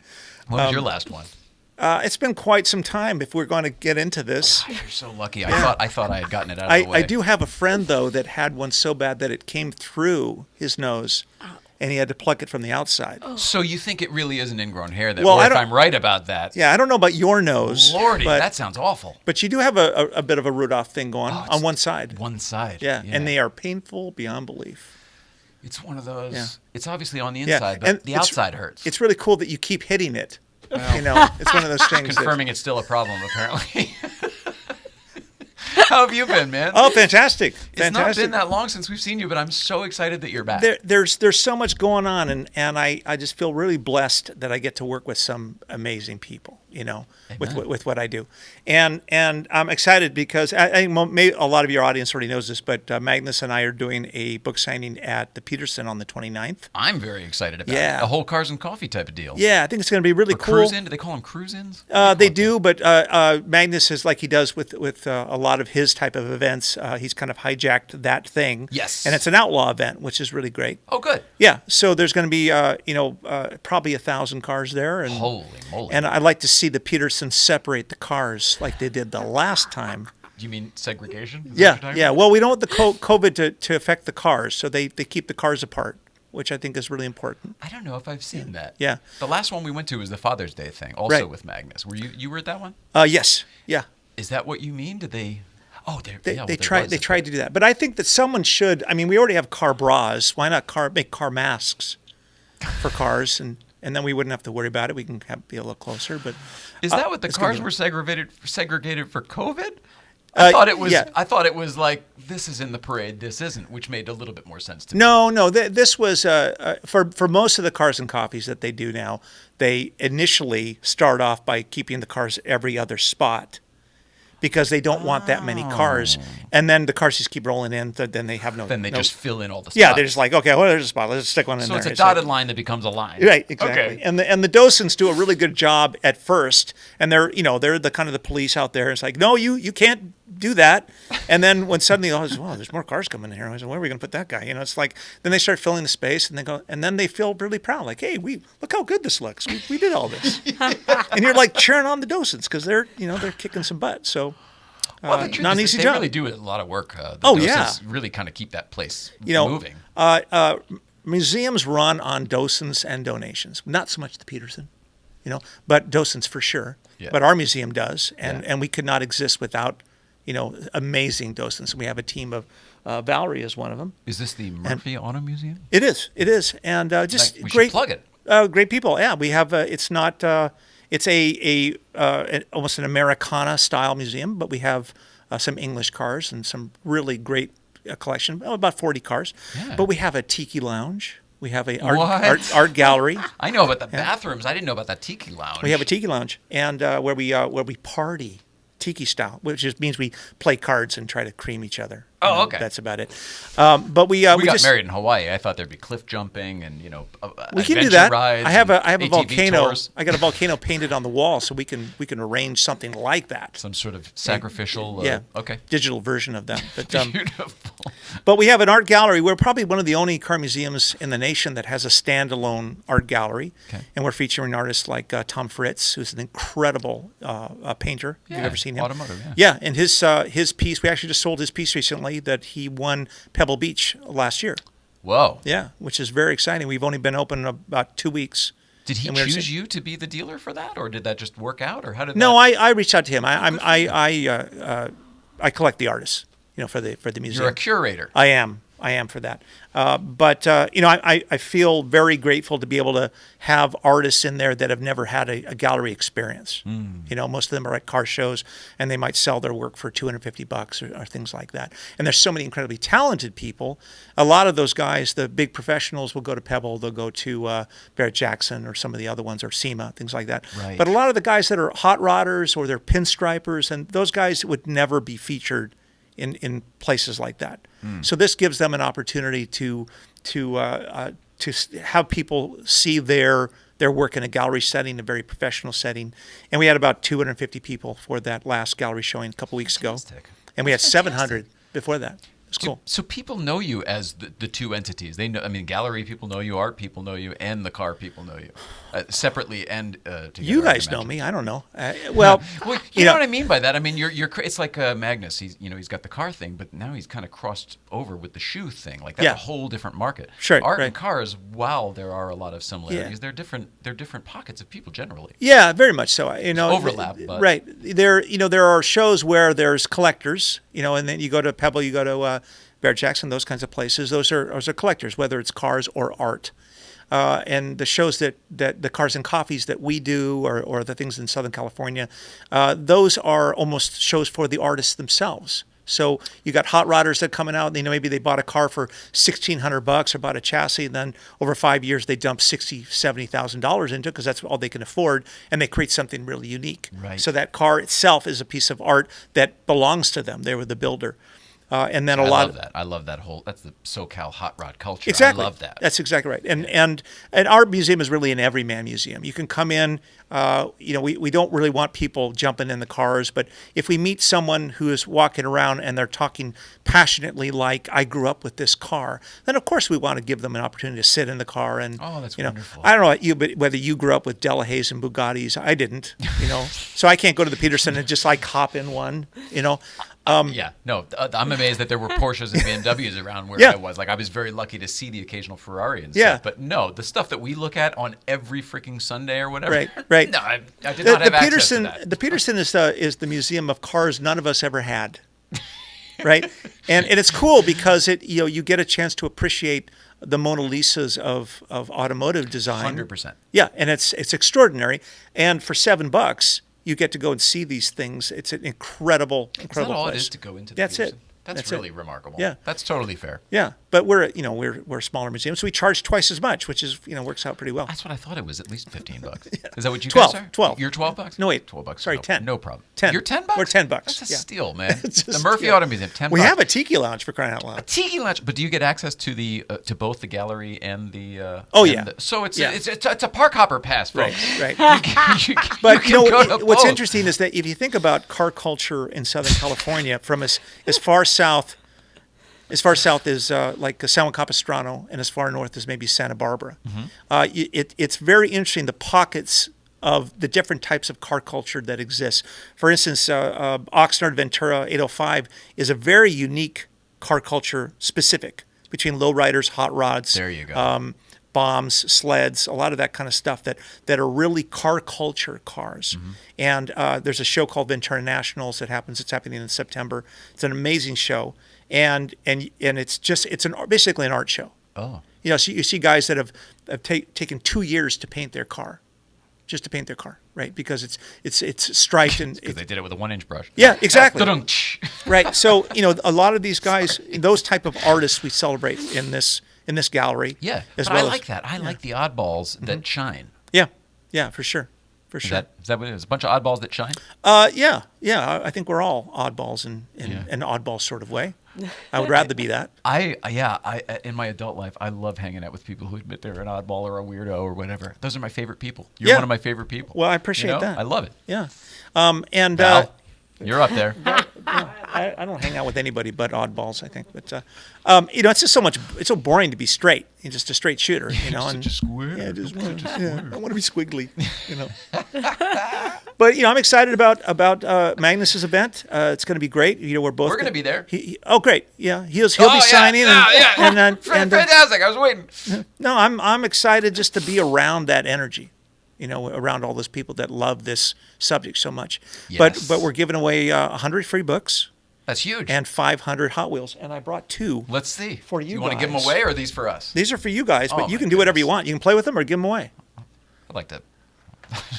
What was your last one?
It's been quite some time if we're going to get into this.
You're so lucky. I thought I had gotten it out of the way.
I do have a friend, though, that had one so bad that it came through his nose, and he had to pluck it from the outside.
So you think it really is an ingrown hair? That,
Well,
or
I
if
don't-
I'm right about that,
Yeah, I don't know about your nose.
Lordy,
but,
that sounds awful.
but you do have a bit of a Rudolph thing going
Oh, it's
on one side.
One side.
Yeah, and they are painful beyond belief.
It's one of those.
Yeah.
It's obviously on the
Yeah,
inside, but
and
the
it's-
outside hurts.
It's really cool that you keep hitting it. It's one of those things.
Confirming it's still a problem, apparently. How have you been, man?
Oh, fantastic!
It's not been that long since we've seen you, but I'm so excited that you're back.
There's so much going on, and I just feel really blessed that I get to work with some amazing people, with what I do, and I'm excited because I think maybe a lot of your audience already knows this, but Magnus and I are doing a book signing at the Peterson on the 29th.
I'm very excited about
Yeah.
it. A whole cars and coffee type of deal.
Yeah, I think it's going to be really
Or
cool.
cruise in? Do they call them cruise-ins?
They do, but Magnus is like he does with a lot of his type of events. He's kind of hijacked that thing.
Yes.
And it's an outlaw event, which is really great.
Oh, good.
Yeah. So there's going to be, probably 1,000 cars there. And,
Holy moly.
And I'd like to see the Petersons separate the cars like they did the last time.
Do you mean segregation? Is that what
Yeah.
you're talking
Yeah.
about?
Well, we don't want the COVID to affect the cars, so they keep the cars apart, which I think is really important.
I don't know if I've seen that.
Yeah.
The last one we went to was the Father's Day thing, also
Right.
with Magnus. Were you were at that one?
Yes. Yeah.
Is that what you mean? Did they? Oh,
They tried to do that, but I think that someone should. I mean, we already have car bras. Why not make car masks for cars, and then we wouldn't have to worry about it. We can be a little closer. But
Is that what the
it's gonna
cars
be-
were segregated for COVID? I thought it was.
yeah.
I thought it was like this is in the parade, this isn't, which made a little bit more sense to me.
No. This was for most of the cars and coffees that they do now. They initially start off by keeping the cars every other spot, because they don't want that many cars, and then the cars just keep rolling in. Then they have no.
Then they
no-
just fill in all the spots.
Yeah, they're just like, okay, well, there's a spot. Let's just stick one in
so
there.
it's a
like-
dotted line that becomes a line.
Right, exactly.
Okay.
And the docents do a really good job at first, and they're the kind of the police out there. It's like, no, you can't do that. And then when suddenly, oh, wow, there's more cars coming in here. I said, where are we going to put that guy? It's like, then they start filling the space, and they go, and then they feel really proud. Like, hey, look how good this looks. We did all this. And you're like cheering on the docents because they're kicking some butt. So,
well, the truth
not an
is
easy
they
job.
really do a lot of work. The
Oh,
docents
yeah.
really kind of keep that place
moving.
moving.
Museums run on docents and donations. Not so much the Peterson, but docents for sure.
Yeah.
But our museum does, and we could not exist without, amazing docents. We have a team of Valerie is one of them.
Is this the Murphy Auto Museum?
It is, and just
We should
great.
plug it.
Great people. Yeah, we have. It's not. It's almost an Americana style museum, but we have some English cars and some really great collection. About 40 cars.
Yeah.
But we have a tiki lounge. We have a
What?
art gallery.
I know about the bathrooms. I didn't know about that tiki lounge.
We have a tiki lounge, and where we party tiki style, which just means we play cards and try to cream each other.
Oh, okay.
That's about it. But we
got
just,
married in Hawaii. I thought there'd be cliff jumping and
we can do that.
rides.
I have a
ATV
volcano.
tours.
I got a volcano painted on the wall, so we can arrange something like that.
Some sort of sacrificial. Okay.
Digital version of that. But
Beautiful.
but we have an art gallery. We're probably one of the only car museums in the nation that has a standalone art gallery, and we're featuring artists like Tom Fritz, who's an incredible painter. If you've ever seen him,
automotive.
Yeah, and his piece. We actually just sold his piece recently that he won Pebble Beach last year.
Whoa.
Yeah, which is very exciting. We've only been open about 2 weeks.
Did he choose you to be the dealer for that, or did that just work out, or how did?
No,
that...
I reached out to him. I collect the artists, for the museum.
You're a curator.
I am for that. But I feel very grateful to be able to have artists in there that have never had a gallery experience. Most of them are at car shows, and they might sell their work for $250 or things like that. And there's so many incredibly talented people. A lot of those guys, the big professionals, will go to Pebble. They'll go to Barrett-Jackson or some of the other ones, or SEMA, things like that.
Right.
But a lot of the guys that are hot rodders or they're pinstripers, and those guys would never be featured in places like that. So this gives them an opportunity to have people see their work in a gallery setting, a very professional setting. And we had about 250 people for that last gallery showing a couple weeks ago. And we had 700 before that. It's cool.
So people know you as the two entities. They know. I mean, gallery people know you, art people know you, and the car people know you, separately and together.
You guys know me. I don't know. Well,
you know what I mean by that. I mean, you're. It's like Magnus. He's got the car thing, but now he's kind of crossed over with the shoe thing. Like that's a whole different market.
Sure.
Art
right.
and cars. While there are a lot of similarities, they're different. They're different pockets of people generally.
Yeah, very much so.
Overlap, but.
Right. There are shows where there's collectors. And then you go to Pebble, you go to Barrett-Jackson, those kinds of places. Those are collectors, whether it's cars or art. And the shows that the Cars and Coffees that we do, or the things in Southern California, those are almost shows for the artists themselves. So you got hot rodders that coming out. Maybe they bought a car for $1,600 or bought a chassis, and then over 5 years they dump $60,000-$70,000 into it because that's all they can afford, and they create something really unique.
Right.
So that car itself is a piece of art that belongs to them. They were the builder. And then
I love that whole. That's the SoCal hot rod culture.
Exactly.
I love that.
That's exactly right. And our museum is really an everyman museum. You can come in. We don't really want people jumping in the cars, but if we meet someone who is walking around and they're talking passionately like I grew up with this car, then of course we want to give them an opportunity to sit in the car. And
that's wonderful.
I don't know about you, but whether you grew up with Delahaye's and Bugattis, I didn't. So I can't go to the Peterson and just like hop in one.
I'm amazed that there were Porsches and BMWs around where I was. Like, I was very lucky to see the occasional Ferrari and stuff. But no, the stuff that we look at on every freaking Sunday or whatever.
Right.
No, I did not have access to that.
The Peterson is the museum of cars none of us ever had. Right? And it's cool because you get a chance to appreciate the Mona Lisas of automotive design.
100%.
Yeah, and it's extraordinary. And for $7, you get to go and see these things. It's an incredible
Is that all
place.
it is to go into the
That's
Peterson?
it.
That's really remarkable.
Yeah.
That's totally fair.
Yeah. but we're a smaller museum, so we charge twice as much, which is works out pretty well.
That's what I thought it was. At least $15. Is that what you
12,
guys are?
12.
You're $12.
No, wait.
$12.
Sorry,
no,
10.
No problem.
10.
You're $10.
We're $10.
That's a
Yeah.
steal, man.
It's a
The Murphy
steal.
Auto Museum, $10.
We have a tiki lounge for crying out loud.
Tiki lounge, but do you get access to the to both the gallery and the?
Oh,
and
yeah.
So it's
Yeah.
it's a park hopper pass, folks.
Right.
But
But
go to
what's
both.
interesting is that if you think about car culture in Southern California, from as far south as like San Juan Capistrano, and as far north as maybe Santa Barbara, it's very interesting the pockets of the different types of car culture that exists. For instance, Oxnard Ventura 805 is a very unique car culture specific between lowriders, hot rods.
There you go.
Bombs, sleds, a lot of that kind of stuff that are really car culture cars. And there's a show called Ventura Nationals that happens. It's happening in September. It's an amazing show, and it's basically an art show.
Oh.
So you see guys that have taken 2 years to paint their car, just to paint their car, right? Because it's striped and
Because they did it with a 1-inch brush.
yeah, exactly.
Ta-dunk.
Right. So a lot of these guys, those type of artists, we celebrate in this gallery.
Yeah,
as
but
well
I
as-
like that. I like the oddballs that shine.
Yeah, for sure.
Is that what it is? A bunch of oddballs that shine?
Yeah. I think we're all oddballs in an oddball sort of way. I would rather be that.
I in my adult life, I love hanging out with people who admit they're an oddball or a weirdo or whatever. Those are my favorite people. You're
Yeah.
one of my favorite people.
Well, I appreciate that.
I love it.
Yeah. And
Val, you're up there.
I don't hang out with anybody but oddballs, I think. But it's just it's so boring to be straight. You're just a straight shooter,
Such a square.
Yeah, I want to be squiggly, But I'm excited about Magnus's event. It's going to be great. We're both.
We're going to be there.
Oh, great! Yeah, he'll be signing. And
Fantastic. I was waiting.
no, I'm excited just to be around that energy. Around all those people that love this subject so much.
Yes.
But we're giving away 100 free books
That's huge.
and 500 Hot Wheels, and I brought 2.
Let's see.
For you
Do you want to give them
guys.
away, or are these for us?
These are for you guys, but
Oh,
you
my
can do whatever you
goodness.
want. You can play with them or give them away.
I'd like to.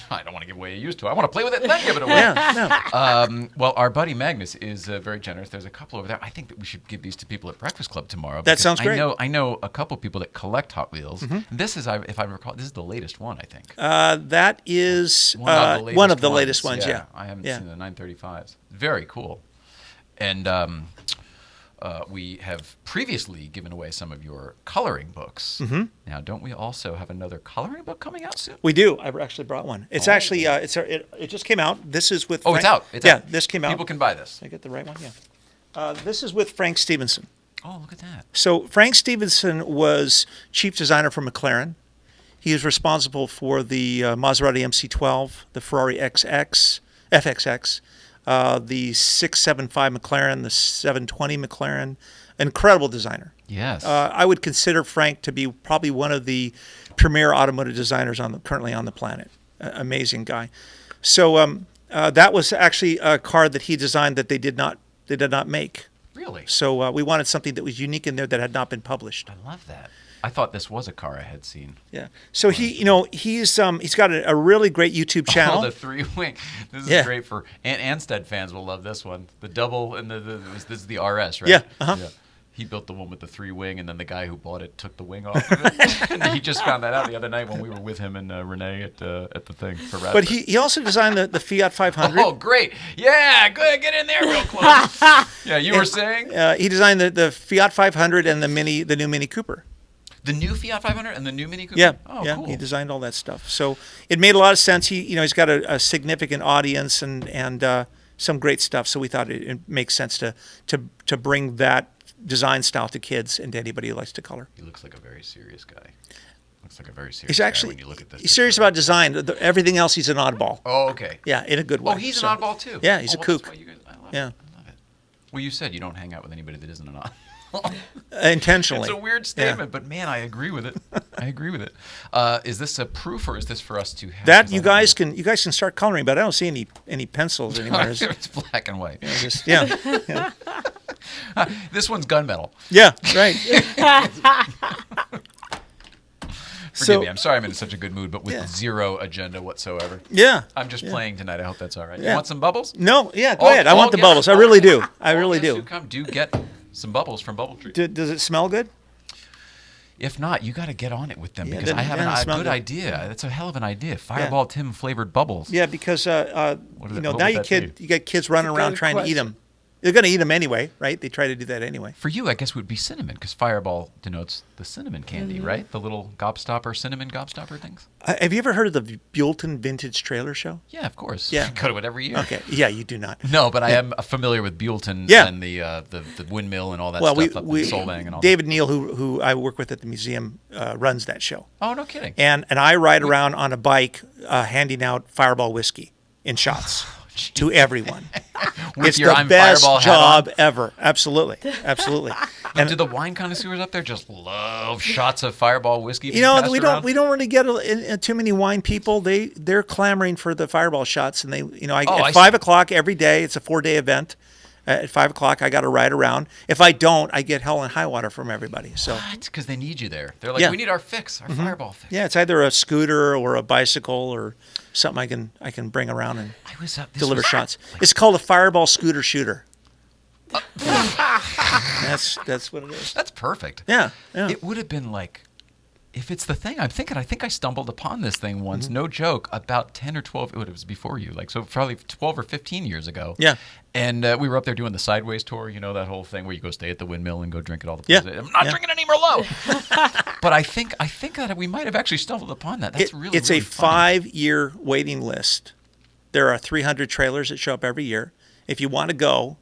I don't want to give away a used to. I want to play with it and then give it away.
Yeah, no.
Well, our buddy Magnus is very generous. There's a couple over there. I think that we should give these to people at Breakfast Club tomorrow.
That
because
sounds great.
I know a couple people that collect Hot Wheels. This is, if I recall, this is the latest one, I think.
That is one of the latest ones, yeah.
I haven't
Yeah.
seen the 935s. Very cool. And we have previously given away some of your coloring books. Now, don't we also have another coloring book coming out soon?
We do. I actually brought one. It's actually it just came out. This is with
Oh, it's out. It's out.
This came out.
People can buy this.
Did I get the right one? Yeah. This is with Frank Stevenson.
Oh, look at that.
So Frank Stevenson was chief designer for McLaren. He is responsible for the Maserati MC12, the Ferrari FXX, the 675 McLaren, the 720 McLaren. Incredible designer.
Yes.
I would consider Frank to be probably one of the premier automotive designers currently on the planet. Amazing guy. So that was actually a car that he designed that they did not make.
Really?
So we wanted something that was unique in there that had not been published.
I love that. I thought this was a car I had seen.
Yeah. So he's got a really great YouTube channel.
Oh, the 3-wing. This is
Yeah.
great for Anstead fans will love this one. The double and this is the RS, right?
Yeah. Uh-huh.
He built the one with the 3-wing, and then the guy who bought it took the wing off of it. And he just found that out the other night when we were with him and Renee at the thing for Radford.
But he also designed the Fiat 500.
Oh, great. Yeah, good. Get in there real close. Yeah, you were saying?
He designed the Fiat 500 and the new Mini Cooper.
The new Fiat 500 and the new Mini Cooper?
Yeah,
Oh,
yeah.
cool.
He designed all that stuff. So it made a lot of sense. He's got a significant audience and some great stuff. So we thought it makes sense to bring that design style to kids and to anybody who likes to color.
He looks like a very serious guy. Looks like a very serious
He's
guy
actually
when you look at this.
he's serious about design. Everything else, he's an oddball.
Oh, okay.
Yeah, in a good way.
Oh, he's
So-
an oddball too.
Yeah, he's a
that's
kook.
why you guys, I love
Yeah.
it. I love it. Well, you said you don't hang out with anybody that isn't an oddball.
Intentionally.
It's a weird statement, but man, I agree with it. I agree with it. Is this a proof, or is this for us to have?
That
'cause
you
I don't
guys
know.
can start coloring, but I don't see any pencils anymore.
It's black and white.
Yeah,
This one's gunmetal.
yeah, right.
Forgive me. I'm sorry I'm in such a good mood, but with
Yeah.
zero agenda whatsoever.
Yeah.
I'm just playing tonight. I hope that's all right. You
Yeah.
want some bubbles?
No, yeah, go
All-
ahead. I want
all
the
guests-
bubbles. I really do. I
all
really
guests
do.
who come do get some bubbles from Bubble Tree.
Does it smell good?
If not, you got to get on it with them
Yeah,
because I have a
smell
good
good.
idea. That's a hell of an idea. Fireball Tim flavored bubbles.
Yeah, because
what
now
would
you
that be?
got kids running around
good
trying to eat
question.
them. They're going to eat them anyway, right? They try to do that anyway.
For you, I guess would be cinnamon because Fireball denotes the cinnamon candy, right? The little gobstopper, cinnamon gobstopper things.
Have you ever heard of the Buellton Vintage Trailer Show?
Yeah, of course.
Yeah.
Go to it every year.
Okay. Yeah, you do not.
No, but I am familiar with Buellton
Yeah.
and the windmill and all that
Well,
stuff up in Solvang and all
David Neal, who I work with at the museum, runs that show.
that. Oh, no kidding.
And I ride around on a bike handing out Fireball whiskey in shots to everyone.
With
It's
your
the
I'm
best
Fireball hat
job
on.
ever. Absolutely. Absolutely.
And do the wine connoisseurs up there just love shots of Fireball whiskey?
You
being
know,
passed
we
around?
don't really get too many wine people. They're clamoring for the Fireball shots, and
I
at
see.
5 o'clock every day. It's a 4-day event. At 5 o'clock, I got to ride around. If I don't, I get hell and high water from everybody. So
What? Because they need you there. They're like,
Yeah.
we need our fix, our Fireball fix.
yeah, it's either a scooter or a bicycle or something I can bring around and
I was this
deliver
was-
shots. It's called a Fireball scooter shooter. That's what it is.
That's perfect.
Yeah, yeah.
It would have been like, if it's the thing I'm thinking, I think I stumbled upon this thing once, no joke, about 10 or 12, it was before you, like, so probably 12 or 15 years ago.
Yeah.
And we were up there doing the Sideways tour, you know, that whole thing where you go stay at the windmill and go drink at all the
Yeah.
places. I'm not
Yeah.
drinking any Merlot. But I think that we might have actually stumbled upon that. That's really,
It's
really
a
funny.
5-year waiting list. There are 300 trailers that show up every year. If you want to go,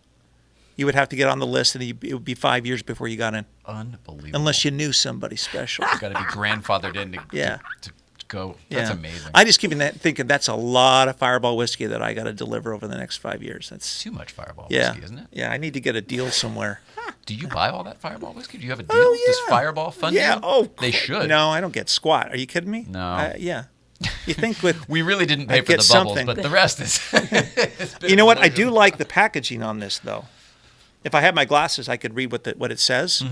you would have to get on the list, and it would be 5 years before you got in,
Unbelievable.
unless you knew somebody special.
you got to be grandfathered in to,
Yeah.
to go. That's
Yeah.
amazing.
I just keep thinking that's a lot of Fireball whiskey that I got to deliver over the next 5 years. That's
Too much Fireball
yeah,
whiskey, isn't it?
yeah. I need to get a deal somewhere.
Do you buy all that Fireball whiskey? Do you have a deal?
Oh,
Does
yeah.
Fireball fund
Yeah.
you?
Oh,
They should.
No, I don't get squat. Are you kidding me?
No.
Yeah. You think with
We really didn't pay
I'd
for the
get
bubbles,
something.
but the rest is. it's been
you know
a
what? I
pleasure.
do like the packaging on this though. If I had my glasses, I could read what it says.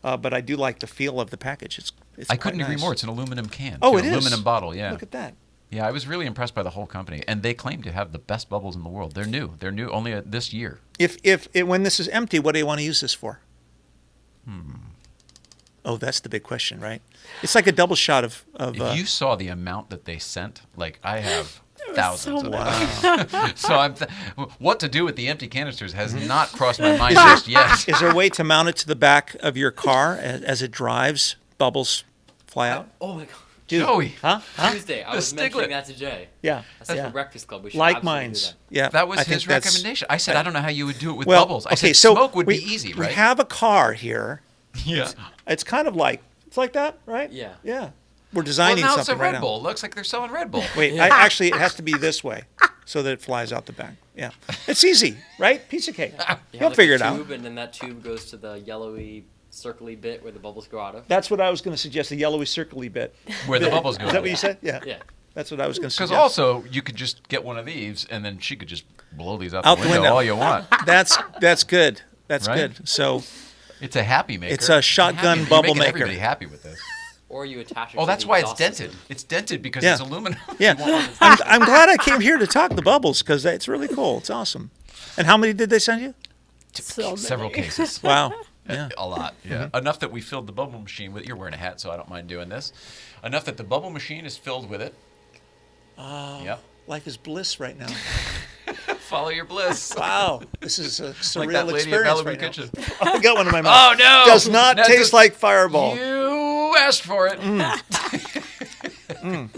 But I do like the feel of the package. It's
I
quite
couldn't agree
nice.
more. It's an aluminum can.
Oh,
too.
it is?
Aluminum bottle. Yeah.
Look at that.
Yeah, I was really impressed by the whole company, and they claim to have the best bubbles in the world. They're new. They're new only this year.
When this is empty, what do you want to use this for? Oh, that's the big question, right? It's like a double shot of
If you saw the amount that they sent, like I have thousands
so
of them. So what to do with the empty canisters has
Mm-hmm.
not crossed my mind just yet.
Is there a way to mount it to the back of your car as it drives? Bubbles fly out.
Oh my god.
Dude,
Joey.
huh?
Tuesday, I
The
was mentioning
Stiglette.
that to Jay.
Yeah,
I said
yeah.
for Breakfast Club, we should
Like
absolutely
mines.
do that.
Yeah,
That was
I think
his
that's-
recommendation. I said, I don't know how you would do it with
Well,
bubbles. I
okay,
said,
so
smoke would
we,
be easy,
we
right?
have a car here.
Yeah.
It's kind of like it's like that, right?
Yeah.
Yeah. We're
Well,
designing
now it's a
something
Red
right
Bull. Looks like they're selling Red Bull.
now. Wait, actually, it has to be this way, so that it flies out the back. Yeah, it's easy, right? Piece of cake.
You have
You'll
like
figure
a
it out.
tube, and then that tube goes to the yellowy, circly bit where the bubbles go out of.
That's what I was going to suggest. The yellowy circly bit.
Where the bubbles go.
Is that what you said? Yeah.
Yeah.
That's what I was going to
Because
suggest.
also, you could just get one of these, and then she could just blow these out
Out
the
the
window,
window.
all you want.
That's good. That's
Right?
good. So
It's a happy maker.
It's a shotgun
You're
bubble
making
maker.
Everybody happy with this.
Or you attach it
Oh,
to
that's
the
why it's
exhaust
dented.
system.
It's dented because
Yeah.
it's aluminum.
yeah,
You want one that's-
I'm glad I came here to talk the bubbles because it's really cool. It's awesome. And how many did they send you?
So
Several
many.
cases.
Wow. Yeah.
A lot, yeah.
Mm-hmm.
Enough that we filled the bubble machine with. You're wearing a hat, so I don't mind doing this. Enough that the bubble machine is filled with it.
Oh,
Yep.
life is bliss right now.
Follow your bliss.
Wow, this is a surreal
Like that lady at
experience
Malibu
right
Kitchen.
now. I got one in my mouth.
Oh no!
Does not
That's
taste like Fireball.
You asked for it.
I'm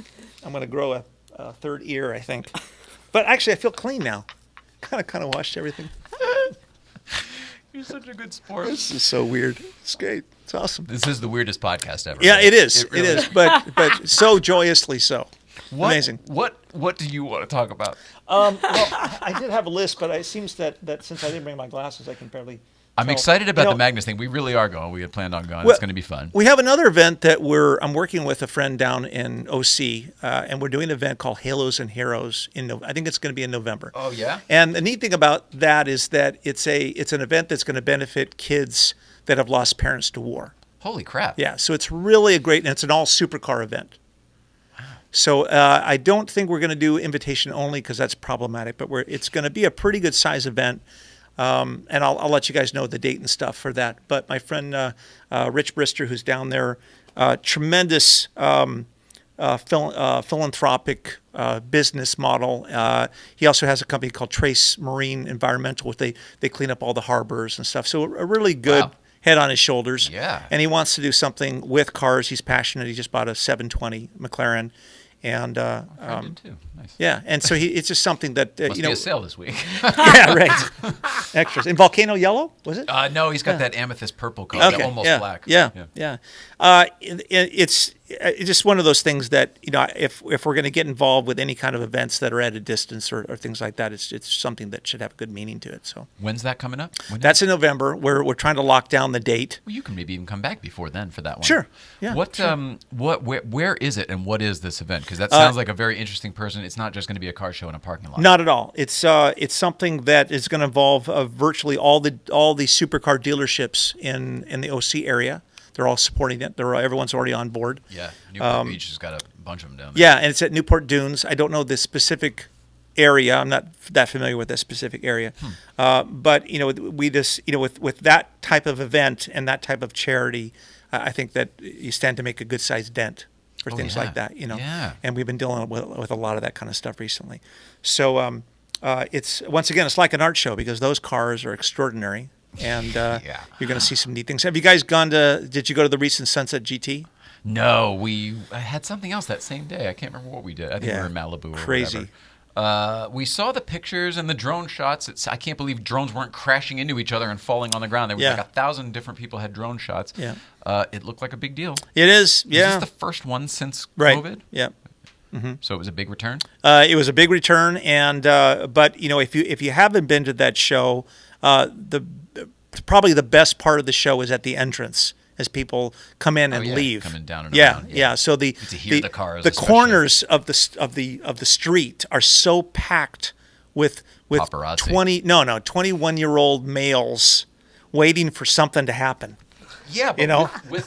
going to grow a third ear, I think. But actually, I feel clean now. Kind of washed everything.
You're such a good sport.
This is so weird. It's great. It's awesome.
This is the weirdest podcast ever.
Yeah,
right?
it is.
really
It is. But so joyously so.
What,
Amazing.
What do you want to talk about?
Well, I did have a list, but it seems that since I didn't bring my glasses, I can barely.
I'm
tell.
excited about
You know,
the Magnus thing. We really are going. We had planned on going.
Well,
It's going to be fun.
We have another event that I'm working with a friend down in OC, and we're doing an event called Halos and Heroes I think it's going to be in November.
Oh yeah.
And the neat thing about that is that it's an event that's going to benefit kids that have lost parents to war.
Holy crap.
Yeah, so it's really and it's an all supercar event. So I don't think we're going to do invitation only because that's problematic, but it's going to be a pretty good size event. And I'll let you guys know the date and stuff for that. But my friend Rich Brister, who's down there, tremendous philanthropic business model. He also has a company called Trace Marine Environmental, where they clean up all the harbors and stuff. So a really good head on his shoulders.
Yeah.
And he wants to do something with cars. He's passionate. He just bought a 720 McLaren. And
I did too. Nice.
yeah, and so it's just something that
Must be a sale this week.
yeah, right. Extras. In Volcano Yellow, was it?
No, he's got that amethyst purple color, almost black.
Yeah. It's just one of those things that, if we're going to get involved with any kind of events that are at a distance or things like that, it's something that should have a good meaning to it. So
when's that coming up?
That's in November. We're trying to lock down the date.
Well, you can maybe even come back before then for that one.
Sure. Yeah.
Where is it, and what is this event? Because that sounds like a very interesting person. It's not just going to be a car show in a parking lot.
Not at all. It's something that is going to involve virtually all the supercar dealerships in the OC area. They're all supporting it. Everyone's already on board.
Yeah, Newport Beach has got a bunch of them down there.
Yeah, and it's at Newport Dunes. I don't know the specific area. I'm not that familiar with that specific area. But we just with that type of event and that type of charity, I think that you stand to make a good sized dent for things like that.
Yeah.
And we've been dealing with a lot of that kind of stuff recently. So it's once again, it's like an art show because those cars are extraordinary. And you're going to see some neat things. Have you guys did you go to the recent Sunset GT?
No, we had something else that same day. I can't remember what we did. I think we were in Malibu or
Crazy.
whatever. We saw the pictures and the drone shots. I can't believe drones weren't crashing into each other and falling on the ground. There was like 1,000 different people had drone shots.
Yeah.
It looked like a big deal.
It is, yeah.
Is this the first one since
right.
COVID?
Yeah.
Mm-hmm. So it was a big return?
It was a big return, and but if you haven't been to that show, probably the best part of the show is at the entrance as people come in and leave.
Coming down and around.
Yeah. So the
cars,
the corners of the street are so packed with
paparazzi.
21-year-old males waiting for something to happen.
Yeah, but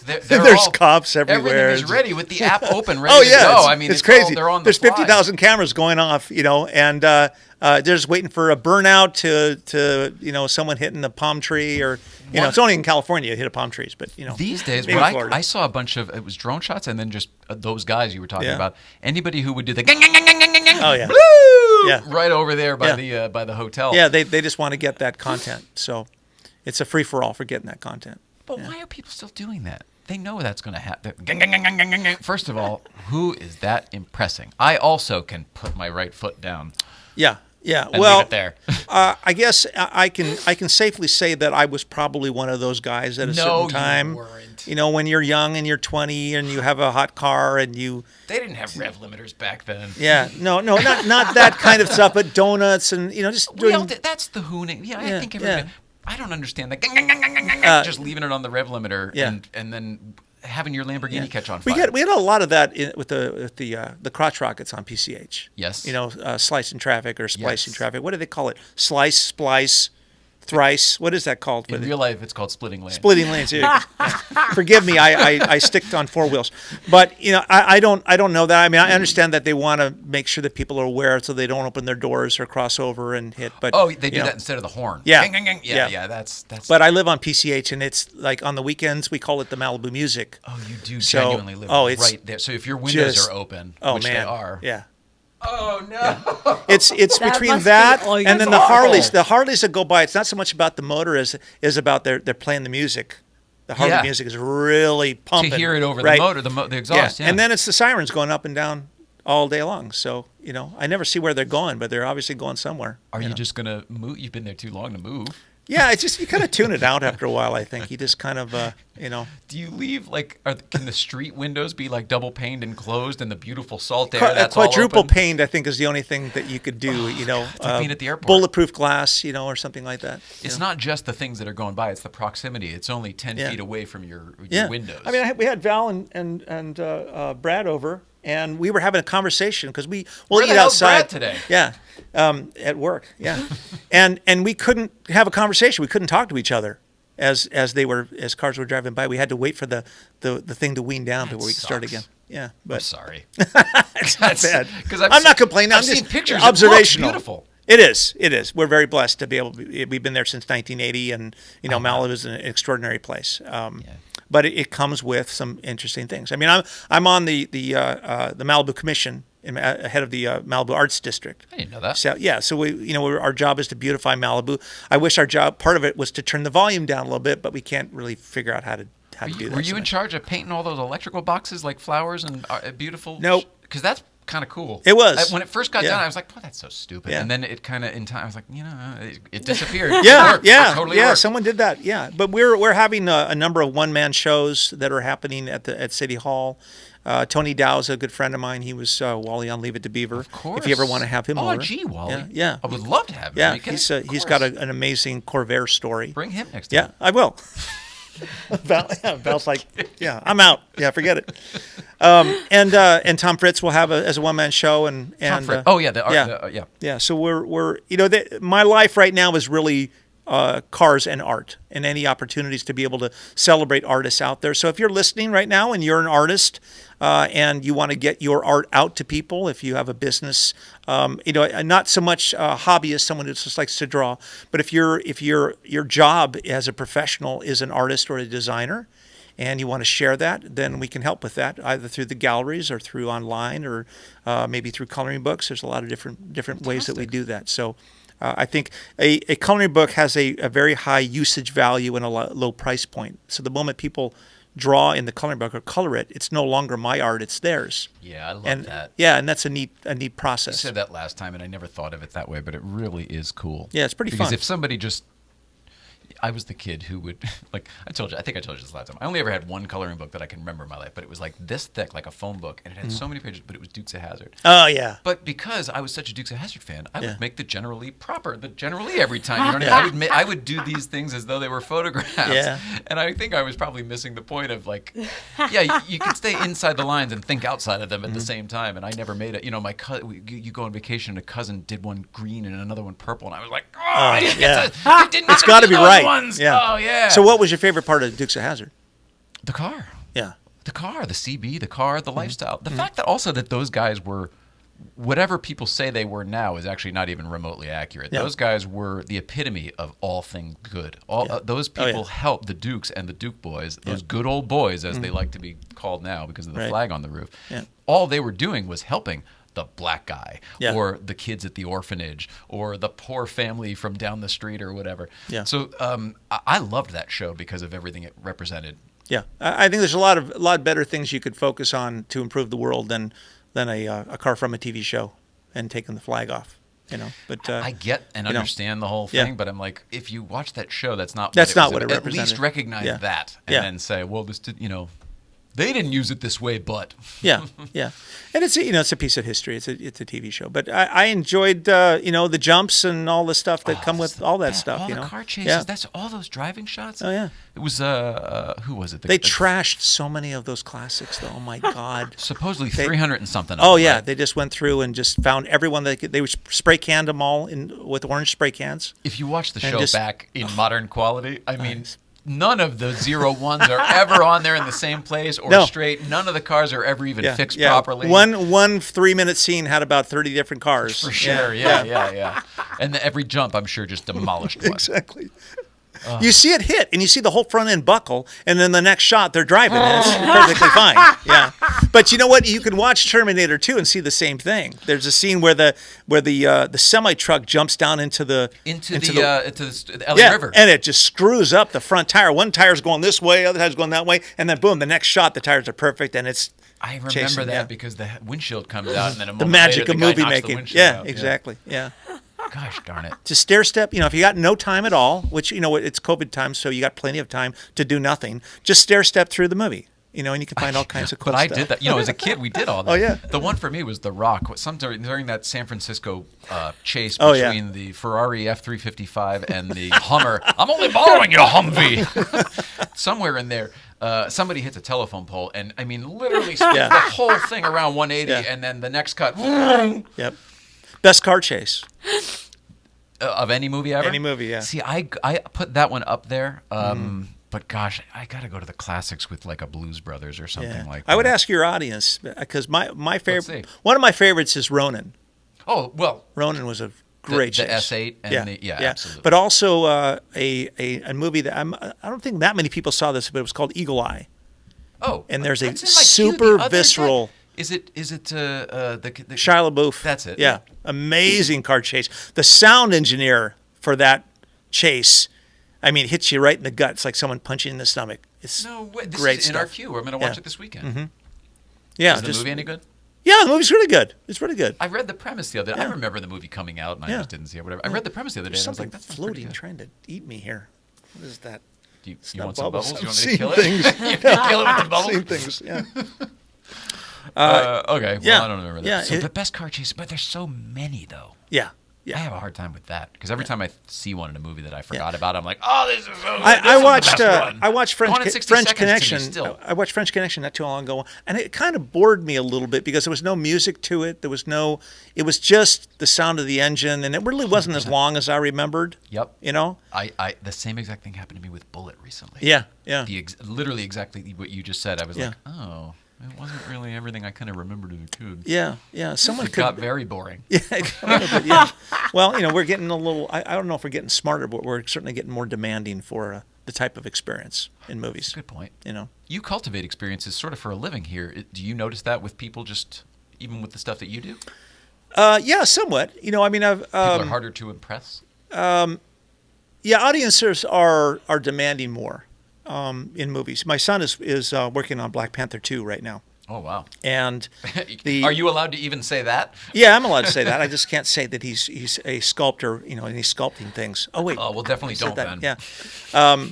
there's cops everywhere.
Everything is ready with the app open, ready to go. I mean,
it's crazy.
They're on the
There's
fly.
50,000 cameras going off, and they're just waiting for a burnout to someone hitting a palm tree or it's only in California you hit a palm trees, but
these days I saw a bunch of it was drone shots and then just those guys you were talking about. Anybody who would do the right over there by the hotel.
Yeah, they just want to get that content, so it's a free for all for getting that content.
But why are people still doing that? They know that's going to happen. First of all, who is that impressing? I also can put my right foot down.
Yeah.
And
well,
leave it there.
I guess I can safely say that I was probably one of those guys at a certain time.
No, you weren't.
When you're young and you're 20 and you have a hot car and you.
They didn't have rev limiters back then.
Yeah. No, not that kind of stuff, but donuts and just doing.
That's the hooning. Yeah, I think everybody. I don't understand that. Just leaving it on the rev limiter and then having your Lamborghini catch on fire.
We had a lot of that with the crotch rockets on PCH.
Yes.
Slicing traffic or splicing traffic. What do they call it? Slice, splice, thrice. What is that called?
In real life, it's called splitting lanes.
Splitting lanes. Forgive me. I sticked on four wheels, but I don't know that. I mean, I understand that they want to make sure that people are aware so they don't open their doors or cross over and hit. But
they do that instead of the horn.
Yeah.
Yeah. That's.
But I live on PCH, and it's like on the weekends we call it the Malibu Music.
Oh, you do genuinely live right there. So if your windows are open, which they are.
Yeah.
Oh no!
Yeah. It's between that and then the Harleys. The Harleys that go by. It's not so much about the motor as about they're playing the music. The Harley music is really pumping.
To hear it over the motor, the exhaust. Yeah.
And then it's the sirens going up and down all day long. So I never see where they're going, but they're obviously going somewhere.
Are you just gonna move? You've been there too long to move.
Yeah, it's just you kind of tune it out after a while. I think you just kind of
Do you leave can the street windows be like double paned and closed and the beautiful salt air that's all
quadruple
open?
paned? I think is the only thing that you could do.
It's like being at the airport.
Bulletproof glass, or something like that.
It's not just the things that are going by; it's the proximity. It's only 10 feet away from your windows.
I mean, we had Val and Brad over. And we were having a conversation because we'll
Where
eat
the hell's
outside
Brad today.
Yeah, at work. Yeah, and we couldn't have a conversation. We couldn't talk to each other as cars were driving by. We had to wait for the thing to wean down before we could start again. Yeah, but
I'm sorry.
it's not bad.
Because
I'm not complaining.
I've
I'm just
seen pictures.
observational.
It looks beautiful.
It is. It is. We're very blessed to be able to. We've been there since 1980, and Malibu is an extraordinary place. But it comes with some interesting things. I mean, I'm on the Malibu Commission, head of the Malibu Arts District.
I didn't know that.
So so our job is to beautify Malibu. I wish part of it was to turn the volume down a little bit, but we can't really figure out how to do that.
Were you in charge of painting all those electrical boxes like flowers and beautiful?
Nope.
Because that's kind of cool.
It was.
When it first got done, I was like, "Oh, that's so stupid."
Yeah.
And then it kind of in time, I was like, it disappeared.
Yeah,
It worked. It totally worked.
someone did that. Yeah, but we're having a number of one-man shows that are happening at City Hall. Tony Dow's a good friend of mine. He was Wally on Leave It to Beaver.
Of course.
If you ever want to have him over.
Oh, gee, Wally.
Yeah.
I would love to have him.
Yeah,
Are you kidding?
he's got an amazing Corvair story.
Bring him next time.
Yeah, I will. Val's like, I'm out. Yeah, forget it. And Tom Fritz will have as a one-man show, and
Tom Fritz.
yeah. So we're my life right now is really cars and art, and any opportunities to be able to celebrate artists out there. So if you're listening right now and you're an artist and you want to get your art out to people, if you have a business, not so much a hobbyist, someone who just likes to draw, but if your job as a professional is an artist or a designer, and you want to share that, then we can help with that, either through the galleries or through online or maybe through coloring books. There's a lot of different ways that we do that. So I think a coloring book has a very high usage value and a low price point. So the moment people draw in the coloring book or color it, it's no longer my art, it's theirs.
Yeah, I love that.
Yeah, and that's a neat process.
You said that last time, and I never thought of it that way, but it really is cool.
Yeah, it's pretty fun.
Because if somebody just... I was the kid who would, like, I think I told you this last time. I only ever had one coloring book that I can remember in my life, but it was like this thick, like a phone book, and it had so many pages, but it was Dukes of Hazzard.
Oh, yeah.
But because I was such a Dukes of Hazzard fan, I would make the General Lee every time. You know what I mean? I would do these things as though they were photographs.
Yeah.
And I think I was probably missing the point of, like, you could stay inside the lines and think outside of them at the same time, and I never made it. You know, you go on vacation, and a cousin did one green and another one purple, and I was like, I didn't get to,
it's got to be right.
Ones.
Yeah.
Oh, yeah.
So what was your favorite part of Dukes of Hazzard?
The car.
Yeah.
The car, the CB, the car, the lifestyle. The fact that also that those guys were, whatever people say they were now is actually not even remotely accurate.
Yeah.
Those guys were the epitome of all things good. Those people helped the Dukes and the Duke boys, those good old boys, as they like to be called now because of the flag on the roof. Yeah. All they were doing was helping the black guy or the kids at the orphanage or the poor family from down the street or whatever. Yeah. So I loved that show because of everything it represented. Yeah,
I think there's a lot better things you could focus on to improve the world than a car from a TV show and taking the flag off. But
I get and understand the whole thing, but I'm like, if you watch that show, that's not
what it
represented.
represented.
At least recognize that and then say, well, this did, they didn't use it this way, but
yeah, and it's a piece of history. It's a TV show, but I enjoyed the jumps and all the stuff that come with all that stuff.
All the car chases. That's all those driving shots.
Oh yeah,
it was who was it?
They trashed so many of those classics, though. Oh my God!
Supposedly 300 and something.
Oh yeah, right? They just went through and just found everyone they could. They would spray canned them all with orange spray cans.
If you watch the show back in modern quality, I mean. None of the 01s are ever on there in the same place or straight. None of the cars are ever even fixed properly.
One 3-minute scene had about 30 different cars.
For sure, yeah. And every jump, I'm sure, just demolished one.
Exactly. You see it hit, and you see the whole front end buckle, and then the next shot they're driving, and it's perfectly fine. Yeah, but you know what? You can watch Terminator 2 and see the same thing. There's a scene where the semi truck jumps down into the LA River, and it just screws up the front tire. One tire's going this way, other tire's going that way, and then boom, the next shot the tires are perfect, and it's.
I remember that because the windshield comes out, and then a moment
the magic
later,
of
the
movie
guy knocks
making.
The windshield out.
Exactly. Yeah.
Gosh darn it.
To stair step, if you got no time at all, which, it's COVID time, so you got plenty of time to do nothing, just stair step through the movie, and you can find all kinds of cool stuff.
But I did that. As a kid, we did all that.
Oh, yeah.
The one for me was The Rock. During that San Francisco chase between the Ferrari F355 and the Hummer. I'm only borrowing your Humvee. Somewhere in there. Somebody hits a telephone pole, and I mean, literally the whole thing around 180, and then the next cut.
Yep. Best car chase.
Of any movie ever?
Any movie, yeah.
See, I put that one up there, but gosh, I got to go to the classics with like a Blues Brothers or something like that.
I would ask your audience, because my favorite, one of my favorites is Ronin.
Oh, well.
Ronin was a Great
the
chase.
S8 and absolutely.
But also a movie that I don't think that many people saw this, but it was called Eagle Eye.
Oh,
And there's a
that's in my queue
super
the other
visceral.
day. Is it the
Shia LaBeouf.
That's it.
Yeah, amazing car chase. The sound engineer for that chase, I mean, hits you right in the gut. It's like someone punching in the stomach. It's
No way. This
great
is in
stuff.
our queue. I'm going to watch it this weekend.
Mm-hmm. Yeah,
Is the movie any good?
Yeah, the movie's really good. It's really good.
I read the premise the other day.
Yeah.
I remember the movie coming out, and I
Yeah.
just didn't see it. Whatever. I read the premise the other day,
There's
and I was
something
like, "That's pretty
floating
good."
trying to eat me here. What is that?
You
not
want some bubbles? You want me to
I've
kill
seen
it?
things.
You want to kill it with the
I've
bubbles?
seen things. Yeah.
Okay.
yeah.
Well, I don't remember that.
Yeah,
So
it-
the best car chase, but there's so many though.
Yeah.
I
Yeah.
have a hard time with that because every time I see one in a movie that I forgot about, I'm like, "Oh, this is so good.
I
This is the
watched
best one."
I watched
Gone in
French
60
French
seconds to me
Connection.
still.
I watched French Connection not too long ago, and it kind of bored me a little bit because there was no music to it. There was no. It was just the sound of the engine, and it really wasn't as long as I remembered.
Yep.
You know.
I the same exact thing happened to me with Bullet recently.
Yeah. Yeah.
Literally exactly what you just said. I was
Yeah.
like, oh, it wasn't really everything I kind of remembered as a kid.
Yeah. Yeah. Someone
It
could.
got very boring.
Yeah, a little bit, yeah. Well, we're getting a little. I don't know if we're getting smarter, but we're certainly getting more demanding for the type of experience in movies.
Good point.
You know.
You cultivate experiences sort of for a living here. Do you notice that with people just even with the stuff that you do?
Yeah, somewhat. I mean, I've.
People are harder to impress.
Yeah, audiences are demanding more in movies. My son is working on Black Panther 2 right now,
Oh wow.
and
Are you allowed to even say that?
yeah, I'm allowed to say that. I just can't say that he's a sculptor, and he's sculpting things. Oh wait,
Oh well, definitely
I said
don't
that,
then.
Yeah.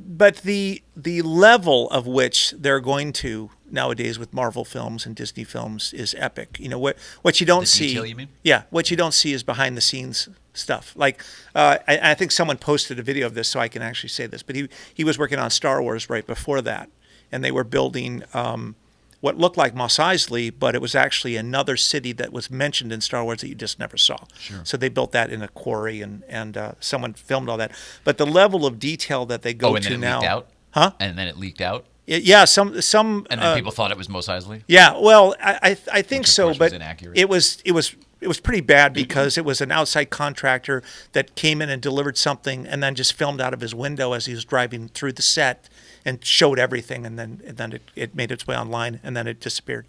But the level of which they're going to nowadays with Marvel films and Disney films is epic. What you don't
The
see.
detail, you mean?
Yeah, what you don't see is behind the scenes stuff. Like I think someone posted a video of this, so I can actually say this. But he was working on Star Wars right before that, and they were building what looked like Mos Eisley, but it was actually another city that was mentioned in Star Wars that you just never saw.
Sure.
So they built that in a quarry, and someone filmed all that. But the level of detail that they go
Oh, and
to
then it
now,
leaked out.
huh?
And then it leaked out,
Yeah, some.
and then people thought it was Mos Eisley.
Yeah, well, I think
Which, of
so,
course, was
but
inaccurate.
it was pretty bad because it was an outside contractor that came in and delivered something and then just filmed out of his window as he was driving through the set and showed everything, and then it made its way online and then it disappeared.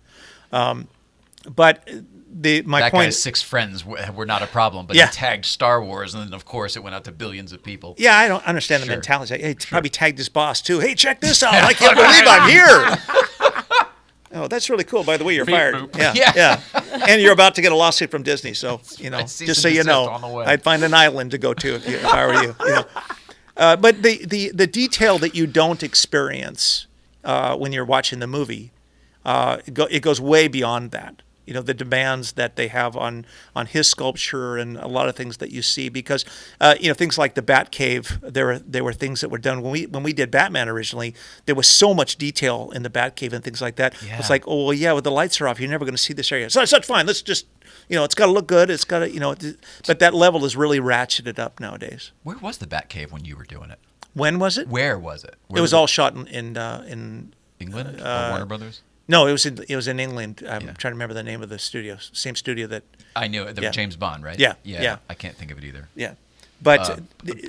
But my
That
point.
guy's 6 friends were not a problem, but
Yeah.
he tagged Star Wars, and then of course it went out to billions of people.
Yeah, I don't understand the
Sure.
mentality. He probably tagged his boss too. Hey, check this out! I can't believe I'm here. Oh, that's really cool. By the way, you're
Beep,
fired.
boop.
Yeah,
Yeah.
yeah. And you're about to get a lawsuit from Disney. So
right. Cease
just
and
so you
desist
know,
on the way.
I'd find an island to go to if I were you. But the detail that you don't experience when you're watching the movie, it goes way beyond that. The demands that they have on his sculpture and a lot of things that you see, because things like the Batcave, there were things that were done when we did Batman originally. There was so much detail in the Batcave and things like that.
Yeah.
It's like, oh well, yeah, with the lights are off, you're never going to see this area. So that's fine. Let's just it's got to look good. It's got to but that level is really ratcheted up nowadays.
Where was the Batcave when you were doing it?
When was it?
Where was it?
It was all shot in
England or Warner Brothers.
No, it was in England. I'm
Yeah.
trying to remember the name of the studio. Same studio that.
I knew it.
Yeah.
James Bond, right?
Yeah,
yeah.
yeah.
I can't think of it either.
Yeah, but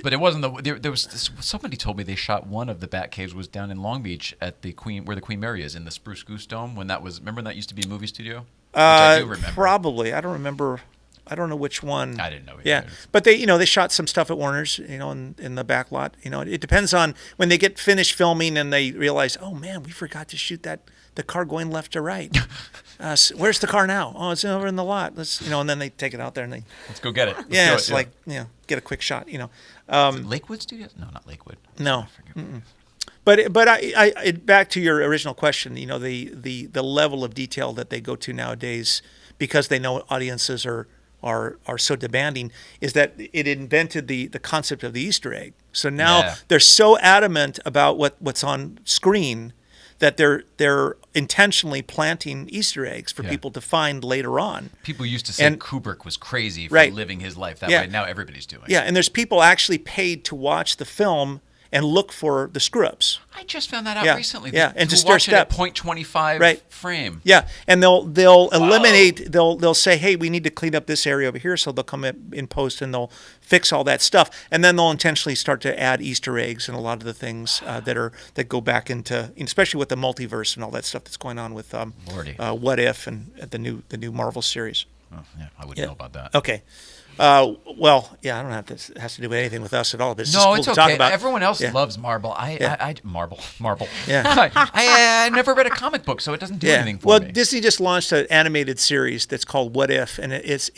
But it wasn't there was somebody told me they shot one of the Batcaves was down in Long Beach at the Queen where the Queen Mary is in the Spruce Goose Dome remember when that used to be a movie studio? Which I do remember.
probably I don't remember. I don't know which one.
I didn't know either.
Yeah, but they shot some stuff at Warner's, in the back lot. It depends on when they get finished filming and they realize, oh man, we forgot to shoot the car going left to right. Where's the car now? Oh, it's over in the lot. Let's and then they take it out there and they.
Let's go get it. Let's
Yeah,
do
it's
it,
like get a quick shot.
Is it Lakewood Studios? No, not Lakewood.
No.
I forget.
But I back to your original question. The level of detail that they go to nowadays, because they know audiences are so demanding, is that it invented the concept of the Easter egg. So now
Yeah.
they're so adamant about what's on screen that they're intentionally planting Easter eggs for
Yeah.
people to find later on.
People used to say
And-
Kubrick was crazy for
Right.
living his life that
Yeah.
way. Now everybody's doing
Yeah,
it.
and there's people actually paid to watch the film and look for the screw-ups.
I just found that out
Yeah,
recently.
yeah, and
to
to start
watch it at
steps.
0.25
Right.
frame.
Yeah, and they'll eliminate. They'll say, hey, we need to clean up this area over here. So they'll come in post and they'll fix all that stuff, and then they'll intentionally start to add Easter eggs and a lot of the things that go back into, especially with the multiverse and all that stuff that's going on with
Lordy.
What If and the new Marvel series.
Oh, yeah, I wouldn't know about that.
Okay. Well, yeah, I don't have to. It has to do with anything with us at all. But it's just
No,
cool
it's
to
okay.
talk about.
Everyone else
Yeah.
loves Marvel. Marvel.
Yeah.
I never read a comic book, so it doesn't do anything for
well,
me.
Disney just launched an animated series that's called What If, and it's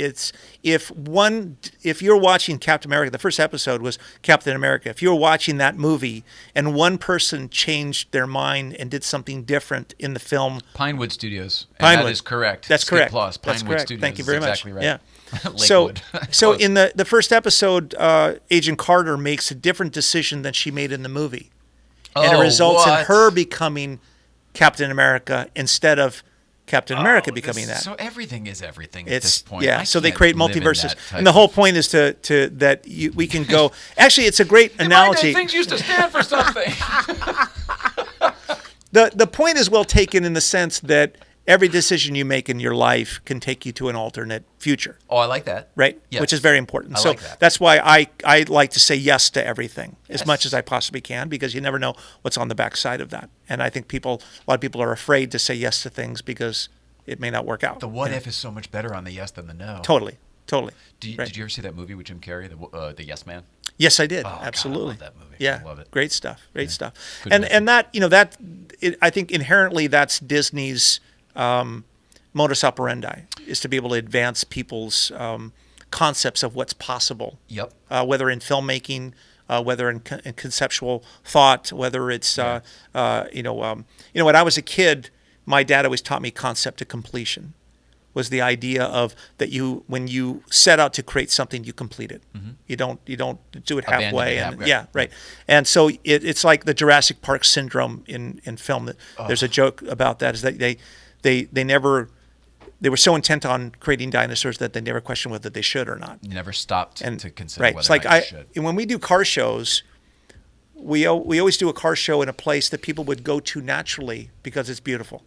if you're watching Captain America, the first episode was Captain America. If you were watching that movie and one person changed their mind and did something different in the film,
Pinewood Studios. And
Pinewood.
That is correct.
That's
Skip
correct.
Plus,
That's
Pinewood
correct.
Studios.
Thank you
is
very much.
exactly right.
Yeah.
Lakewood.
So
Close.
in the first episode, Agent Carter makes a different decision than she made in the movie, and it results in her becoming Captain America instead of Captain America becoming that.
So everything is everything at this point.
Yeah,
I
so they
can't
create
live in
multiverses,
that type
and the whole
of-
point is we can go. Actually, it's a great
In my day,
analogy.
things used to stand for something.
The point is well taken in the sense that every decision you make in your life can take you to an alternate future.
Oh, I like that.
Right,
Yes.
which is very important.
I
So
like that.
that's why I like to say yes to everything as
Yes.
much as I possibly can, because you never know what's on the backside of that. And I think a lot of people are afraid to say yes to things because it may not work out.
The what if is so much better on the yes than the no.
Totally.
Did
Right.
you ever see that movie with Jim Carrey, the Yes Man?
Yes, I did.
Oh, God, I
Absolutely.
love that movie.
Yeah,
I love it.
Great stuff. Great stuff.
Good
And
movie.
that I think inherently that's Disney's modus operandi, is to be able to advance people's concepts of what's possible.
Yep.
Whether in filmmaking, whether in conceptual thought, whether it's when I was a kid, my dad always taught me concept to completion. Was the idea of that when you set out to create something, you complete it.
Mm-hmm.
You don't do it
Abandon
halfway.
it,
And
right.
yeah, right. And so it's like the Jurassic Park syndrome in film. There's a joke about that, is that they were so intent on creating dinosaurs that they never questioned whether they should or not.
You never stopped to consider
Right.
whether
It's
or
like
not you should.
when we do car shows, we always do a car show in a place that people would go to naturally because it's beautiful,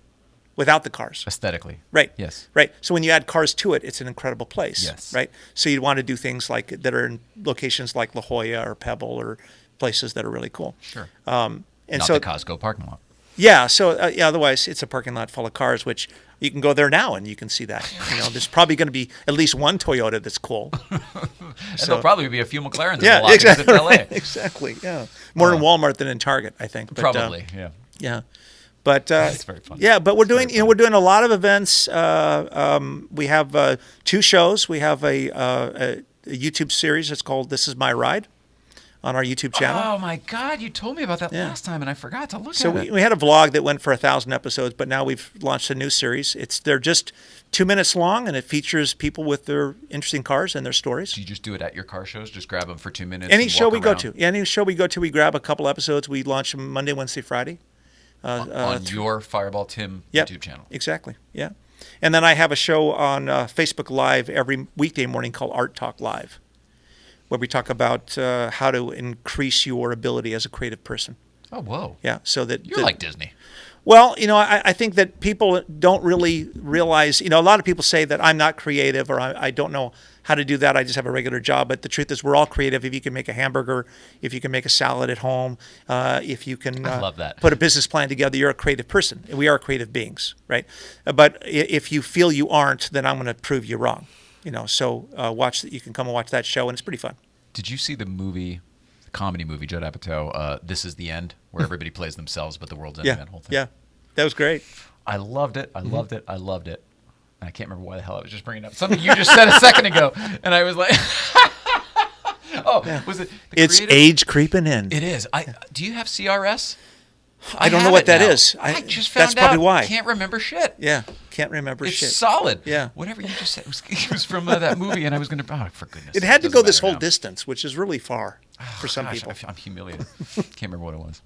without the cars.
Aesthetically.
Right.
Yes.
Right. So when you add cars to it, it's an incredible place.
Yes.
Right. So you'd want to do things that are in locations like La Jolla or Pebble or places that are really cool.
Sure.
And
Not
so
the Costco parking lot.
yeah. So otherwise, it's a parking lot full of cars, which you can go there now and you can see that. There's probably going to be at least one Toyota that's cool.
And there'll probably be a few McLarens in the
Yeah.
lot because
Exactly.
it's LA.
Right, exactly. Yeah. More in Walmart than in Target, I think. But,
Probably, yeah.
Yeah. But
That's very funny.
yeah, but we're doing a lot of events. We have 2 shows. We have a YouTube series that's called "This Is My Ride" on our YouTube channel.
Oh my God! You told me about that
Yeah.
last time, and I forgot to look
So
at it.
we had a vlog that went for 1,000 episodes, but now we've launched a new series. They're just 2 minutes long, and it features people with their interesting cars and their stories.
Do you just do it at your car shows? Just grab them for 2 minutes?
Any
and
show
walk
we go
around?
to, we grab a couple episodes. We launch them Monday, Wednesday, Friday.
On your Fireball Tim
Yep,
YouTube channel.
Exactly. Yeah. And then I have a show on Facebook Live every weekday morning called Art Talk Live, where we talk about how to increase your ability as a creative person.
Oh, whoa.
Yeah. So that
You're like Disney.
Well, I think that people don't really realize, a lot of people say that I'm not creative or I don't know how to do that. I just have a regular job. But the truth is we're all creative. If you can make a hamburger, if you can make a salad at home, if you can
I love that.
put a business plan together, you're a creative person. We are creative beings, right? But if you feel you aren't, then I'm going to prove you wrong. So you can come and watch that show, and it's pretty fun.
Did you see the comedy movie, Judd Apatow, This Is the End, where everybody plays themselves, but the world's ending, that whole thing?
Yeah. That was great.
I loved it. I loved it. I loved it. And I can't remember why the hell I was just bringing up something you just said a second ago. And I was like, was it the
It's
creative?
age creeping in.
It is. Do you have CRS?
I don't know
have
what
it
that
now.
is.
I just found
that's probably
out.
why.
Can't remember shit.
Yeah, can't remember
It's
shit.
solid.
Yeah.
Whatever you just said was from that movie, and I was going to. Oh, for goodness.
It had to
doesn't
go this
matter
whole
now.
distance, which is really far for some
Gosh,
people.
I'm humiliated. Can't remember what it was.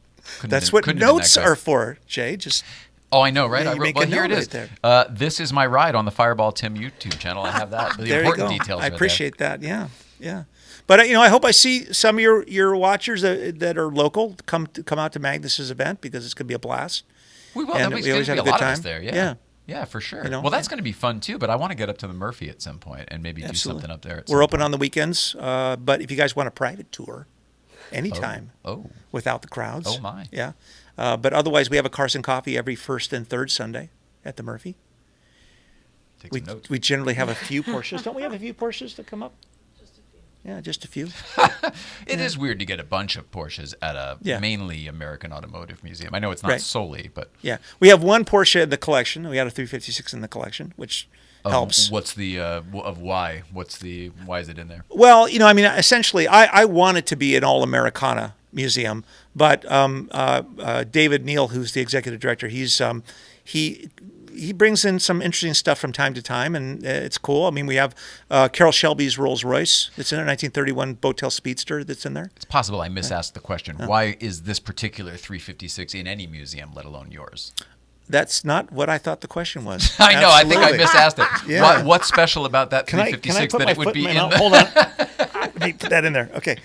That's what notes are for, Jay. Just
Oh, I know, right?
Yeah,
I
you
wrote,
make
well,
a
here it
note
is.
right there.
This is my ride on the Fireball Tim YouTube channel. I have that. The
there you
important
go.
details.
I
are there.
appreciate that. Yeah. Yeah. But I hope I see some of your watchers that are local come out to Magnus's event, because it's going to be a blast.
We will.
And
There's
we always
going to
have
be
a
a
good
lot of us
time.
there. Yeah.
Yeah.
Yeah, for sure.
You know,
well, that's
yeah.
going to be fun too. But I want to get up to the Murphy at some point and maybe do something up there.
We're open on the weekends, but if you guys want a private tour, anytime.
Oh.
Without the crowds.
Oh, my.
Yeah. But otherwise, we have a Carson Coffee every first and third Sunday at the Murphy.
Take some notes.
We generally have a few Porsches. Don't we have a few Porsches that come up? Yeah, just a few.
It is weird to get a bunch of Porsches at a mainly American automotive museum. I know it's not solely, but
yeah, we have one Porsche in the collection. We had a 356 in the collection, which helps.
What's the of why? Why is it in there?
Well, essentially, I want it to be an all-Americana museum, but David Neal, who's the executive director, he brings in some interesting stuff from time to time, and it's cool. I mean, we have Carroll Shelby's Rolls Royce that's in there, 1931 Boattail Speedster that's in there.
It's possible I misasked the question. Why is this particular 356 in any museum, let alone yours?
That's not what I thought the question was.
I know.
Absolutely.
I think I misasked it.
Yeah.
What's special about that
Can I
356
put
that
my
it would
foot
be
in
in
my mouth?
the...
Hold on. Let me put that in there. Okay.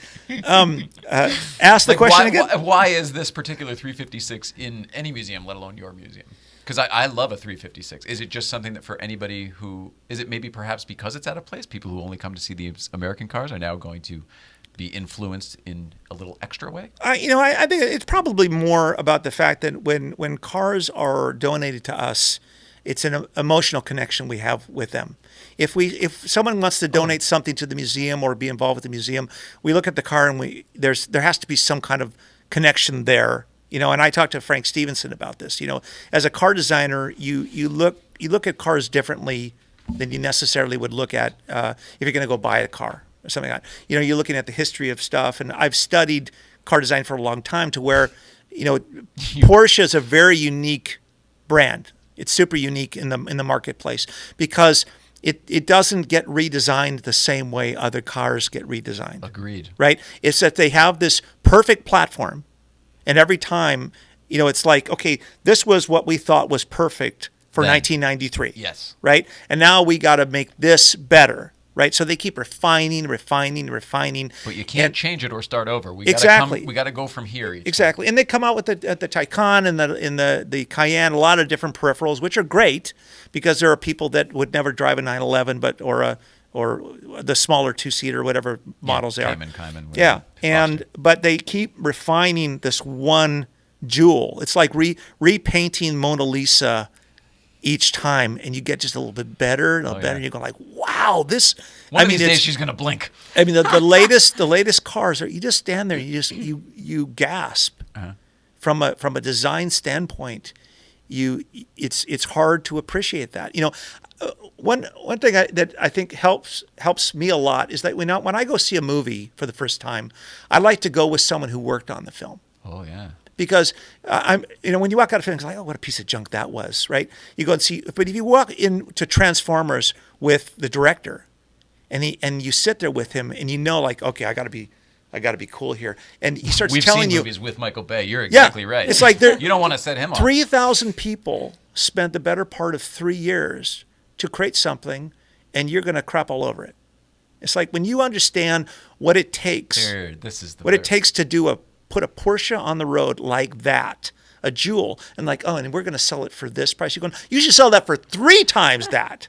Ask the question again.
Why is this particular 356 in any museum, let alone your museum? Because I love a 356. Is it just something that for anybody who... Is it maybe perhaps because it's out of place? People who only come to see the American cars are now going to be influenced in a little extra way?
I think it's probably more about the fact that when cars are donated to us, it's an emotional connection we have with them. If someone wants to donate something to the museum or be involved with the museum, we look at the car and there has to be some kind of connection there. And I talked to Frank Stevenson about this. As a car designer, you look at cars differently than you necessarily would look at if you're going to go buy a car or something like that. You're looking at the history of stuff, and I've studied car design for a long time to where, Porsche is a very unique brand. It's super unique in the marketplace because it doesn't get redesigned the same way other cars get redesigned.
Agreed.
Right? It's that they have this perfect platform, and every time, it's like, okay, this was what we thought was perfect for 1993.
Yes.
Right? And now we got to make this better. Right? So they keep refining.
But you can't change it or start over. We got to go from here.
Exactly. And they come out with the Taycan and the Cayenne, a lot of different peripherals, which are great because there are people that would never drive a 911 or the smaller two-seater, whatever models they are.
Cayman.
Yeah. But they keep refining this one jewel. It's like repainting Mona Lisa each time, and you get just a little bit better, and and you go like, "Wow, this!"
One of these days, she's gonna blink.
I mean, the latest cars are. You just stand there, and you gasp from a design standpoint. It's hard to appreciate that. One thing that I think helps me a lot is that when I go see a movie for the first time, I like to go with someone who worked on the film.
Oh yeah.
Because when you walk out of film, it's like, oh, what a piece of junk that was, right? You go and see, but if you walk into Transformers with the director, and you sit there with him, and like, okay, I got to be cool here, and he starts telling you.
We've seen movies with Michael Bay. You're exactly right.
It's like
you don't want to set him off.
3,000 people spent the better part of 3 years to create something, and you're going to crap all over it. It's like when you understand what it takes. It takes to put a Porsche on the road like that, a jewel, and like, oh, and we're going to sell it for this price. You're going, you should sell that for 3 times that.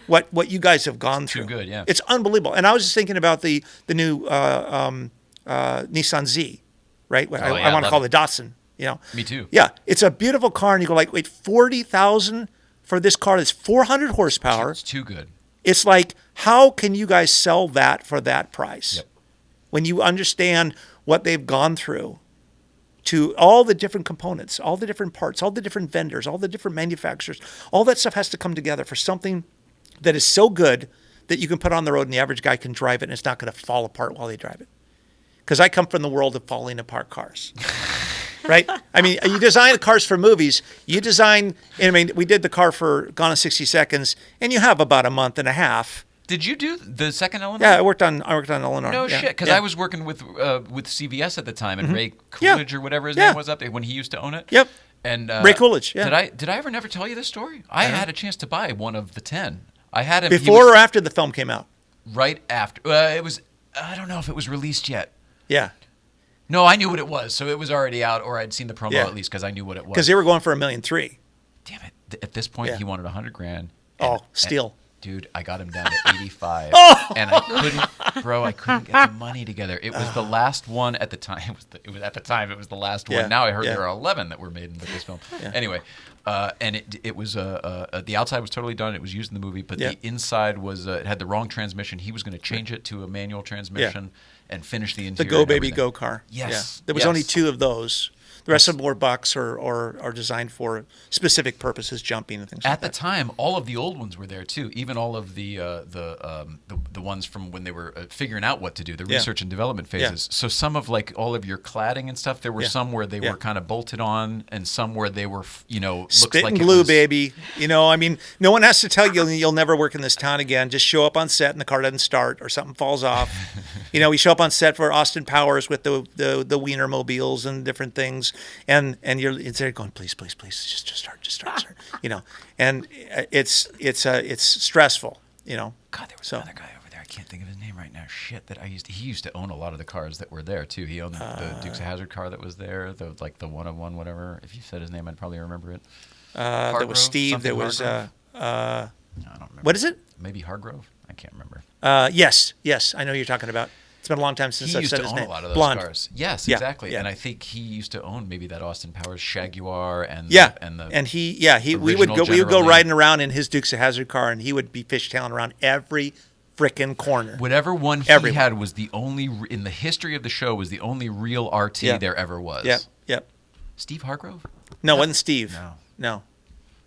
What you guys have gone through.
Too good, yeah.
It's unbelievable. And I was just thinking about the new Nissan Z, right? I want to call it the Datsun.
Me too.
Yeah, it's a beautiful car, and you go like, wait, $40,000 for this car that's 400 horsepower.
It's too good.
It's like, how can you guys sell that for that price?
Yep.
When you understand what they've gone through to all the different components, all the different parts, all the different vendors, all the different manufacturers, all that stuff has to come together for something that is so good that you can put on the road and the average guy can drive it and it's not going to fall apart while they drive it. Because I come from the world of falling apart cars. Right? I mean, you design cars for movies. We did the car for Gone in 60 Seconds, and you have about a month and a half.
Did you do the second Eleanor?
Yeah, I worked on Eleanor.
No shit, because I was working with CVS at the time, and Ray Coolidge or whatever his name was up there when he used to own it.
Yep.
And
Ray Coolidge. Yeah.
Did I ever never tell you this story? I had a chance to buy one of the 10. I had him
before or after the film came out.
Right after. It was I don't know if it was released yet.
Yeah.
No, I knew what it was, so it was already out, or I'd seen the promo
Yeah.
at least because I knew what it was.
Because they were going for $1.3 million.
Damn it! At this point,
Yeah.
he wanted $100,000.
Oh, steal.
Dude, I got him down to 85,
Oh!
and I couldn't get the money together. It was the last one at the time. It was the last
Yeah,
one. Now I heard
yeah.
there are 11 that were made with this film.
Yeah.
Anyway, and it was the outside was totally done. It was used in the movie, but
Yeah.
the inside was it had the wrong transmission. He was going to change it to a manual transmission and finish the
The
interior.
Go
and
Baby
everything.
Go car.
Yes.
Yeah. There was
Yes.
only 2 of those. The rest of them were bucks or are designed for specific purposes, jumping and things like
At the
that.
time, all of the old ones were there too. Even all of the ones from when they were figuring out what to do, the
Yeah.
research and development phases. So some of like all of your cladding and stuff, there were
Yeah.
some where they
Yeah.
were kind of bolted on, and some where they were, looks
Spit
like
and
it
glue,
was-
baby. I mean, no one has to tell you you'll never work in this town again. Just show up on set and the car doesn't start or something falls off. We show up on set for Austin Powers with the Wienermobiles and different things, and you're instead going, please, just start. And it's stressful.
God, there was
So-
another guy over there. I can't think of his name right now. Shit, he used to own a lot of the cars that were there too. He owned the Dukes of Hazzard car that was there, the 101 whatever. If you said his name, I'd probably remember it.
There
Hargrove?
was Steve. There
Something
was
Hargrove? I don't remember.
what is it?
Maybe Hargrove? I can't remember.
Yes, I know who you're talking about. It's been a long time since
He
I've
used
said
to
his
own
name.
a lot of those
Blonde.
cars. Yes,
Yeah,
exactly.
yeah.
And I think he used to own maybe that Austin Powers Jaguar and
Yeah,
and the
we would
original
go
General Lee.
riding around in his Dukes of Hazzard car, and he would be fishtailing around every frickin' corner.
whatever one he
Everyone.
had was the only in the history of the show was the only real RT
Yeah.
there ever was.
Yep.
Steve Hargrove?
No, it wasn't Steve.
No.
No.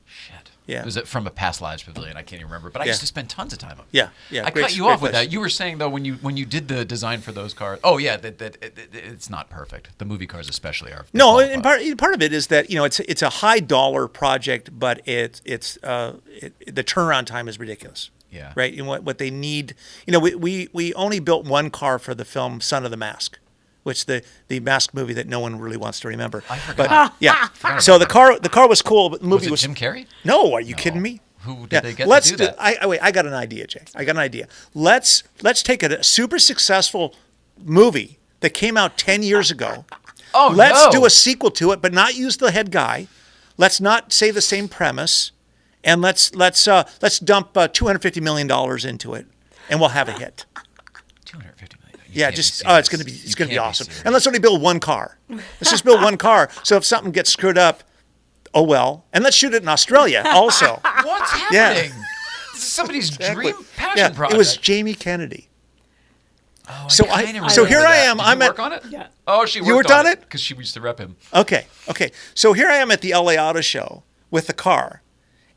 Shit.
Yeah.
It was from a past lives pavilion. I can't even remember. But I
Yeah.
used to spend tons of time up.
Yeah.
I
Great-
cut you
great
off with
place.
that. You were saying though when you did the design for those cars. Oh yeah, that it's not perfect. The movie cars especially are.
No,
they fall
and
apart.
part of it is that it's a high dollar project, but the turnaround time is ridiculous.
Yeah.
Right. And what they need, we only built one car for the film Son of the Mask, which the Mask movie that no one really wants to remember.
I forgot.
But yeah.
Forgot
So
about
the car was cool, but the movie
was it Jim Carrey?
No, are you kidding me?
Who did they get
Let's
to do that?
I got an idea, Jay. I got an idea. Let's take a super successful movie that came out 10 years ago.
Oh,
Let's
no.
do a sequel to it, but not use the head guy. Let's not say the same premise, and let's dump $250 million into it, and we'll have a hit.
250 million. You
Yeah,
can't be
just
serious.
it's gonna be
You
gonna be
can't
awesome.
serious.
And let's only build one car. Let's just build one car. So if something gets screwed up, oh well. And let's shoot it in Australia also.
What's
Yeah.
happening? This is somebody's
Exactly.
dream passion
Yeah,
project.
it was Jamie Kennedy.
Oh,
so so here I am.
Did
I'm
you
at
work on it?
Yeah.
Oh, she worked
You worked on it?
because she used to rep him.
Okay. So here I am at the LA Auto Show with the car,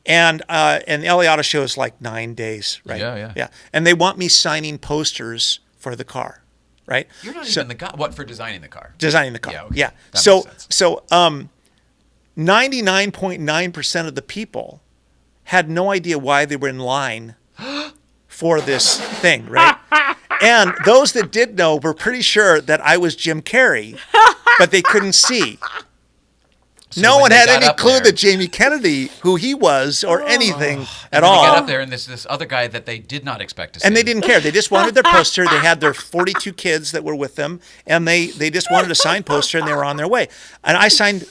and the LA Auto Show is like 9 days, right?
Yeah.
And they want me signing posters for the car, right?
You're not
So-
even the guy. What for designing the car?
designing the car.
Yeah, okay.
Yeah.
That
So
makes sense.
99.9% of the people had no idea why they were in line for this thing, right? And those that did know were pretty sure that I was Jim Carrey, but they couldn't see.
So
No
when
one
they
had
got
any
up
clue
there-
that Jamie Kennedy, who he was, or anything at
and then
all.
They get up there and there's this other guy that they did not expect to see.
And they didn't care. They just wanted their poster. They had their 42 kids that were with them, and they just wanted a signed poster, and they were on their way. And I signed,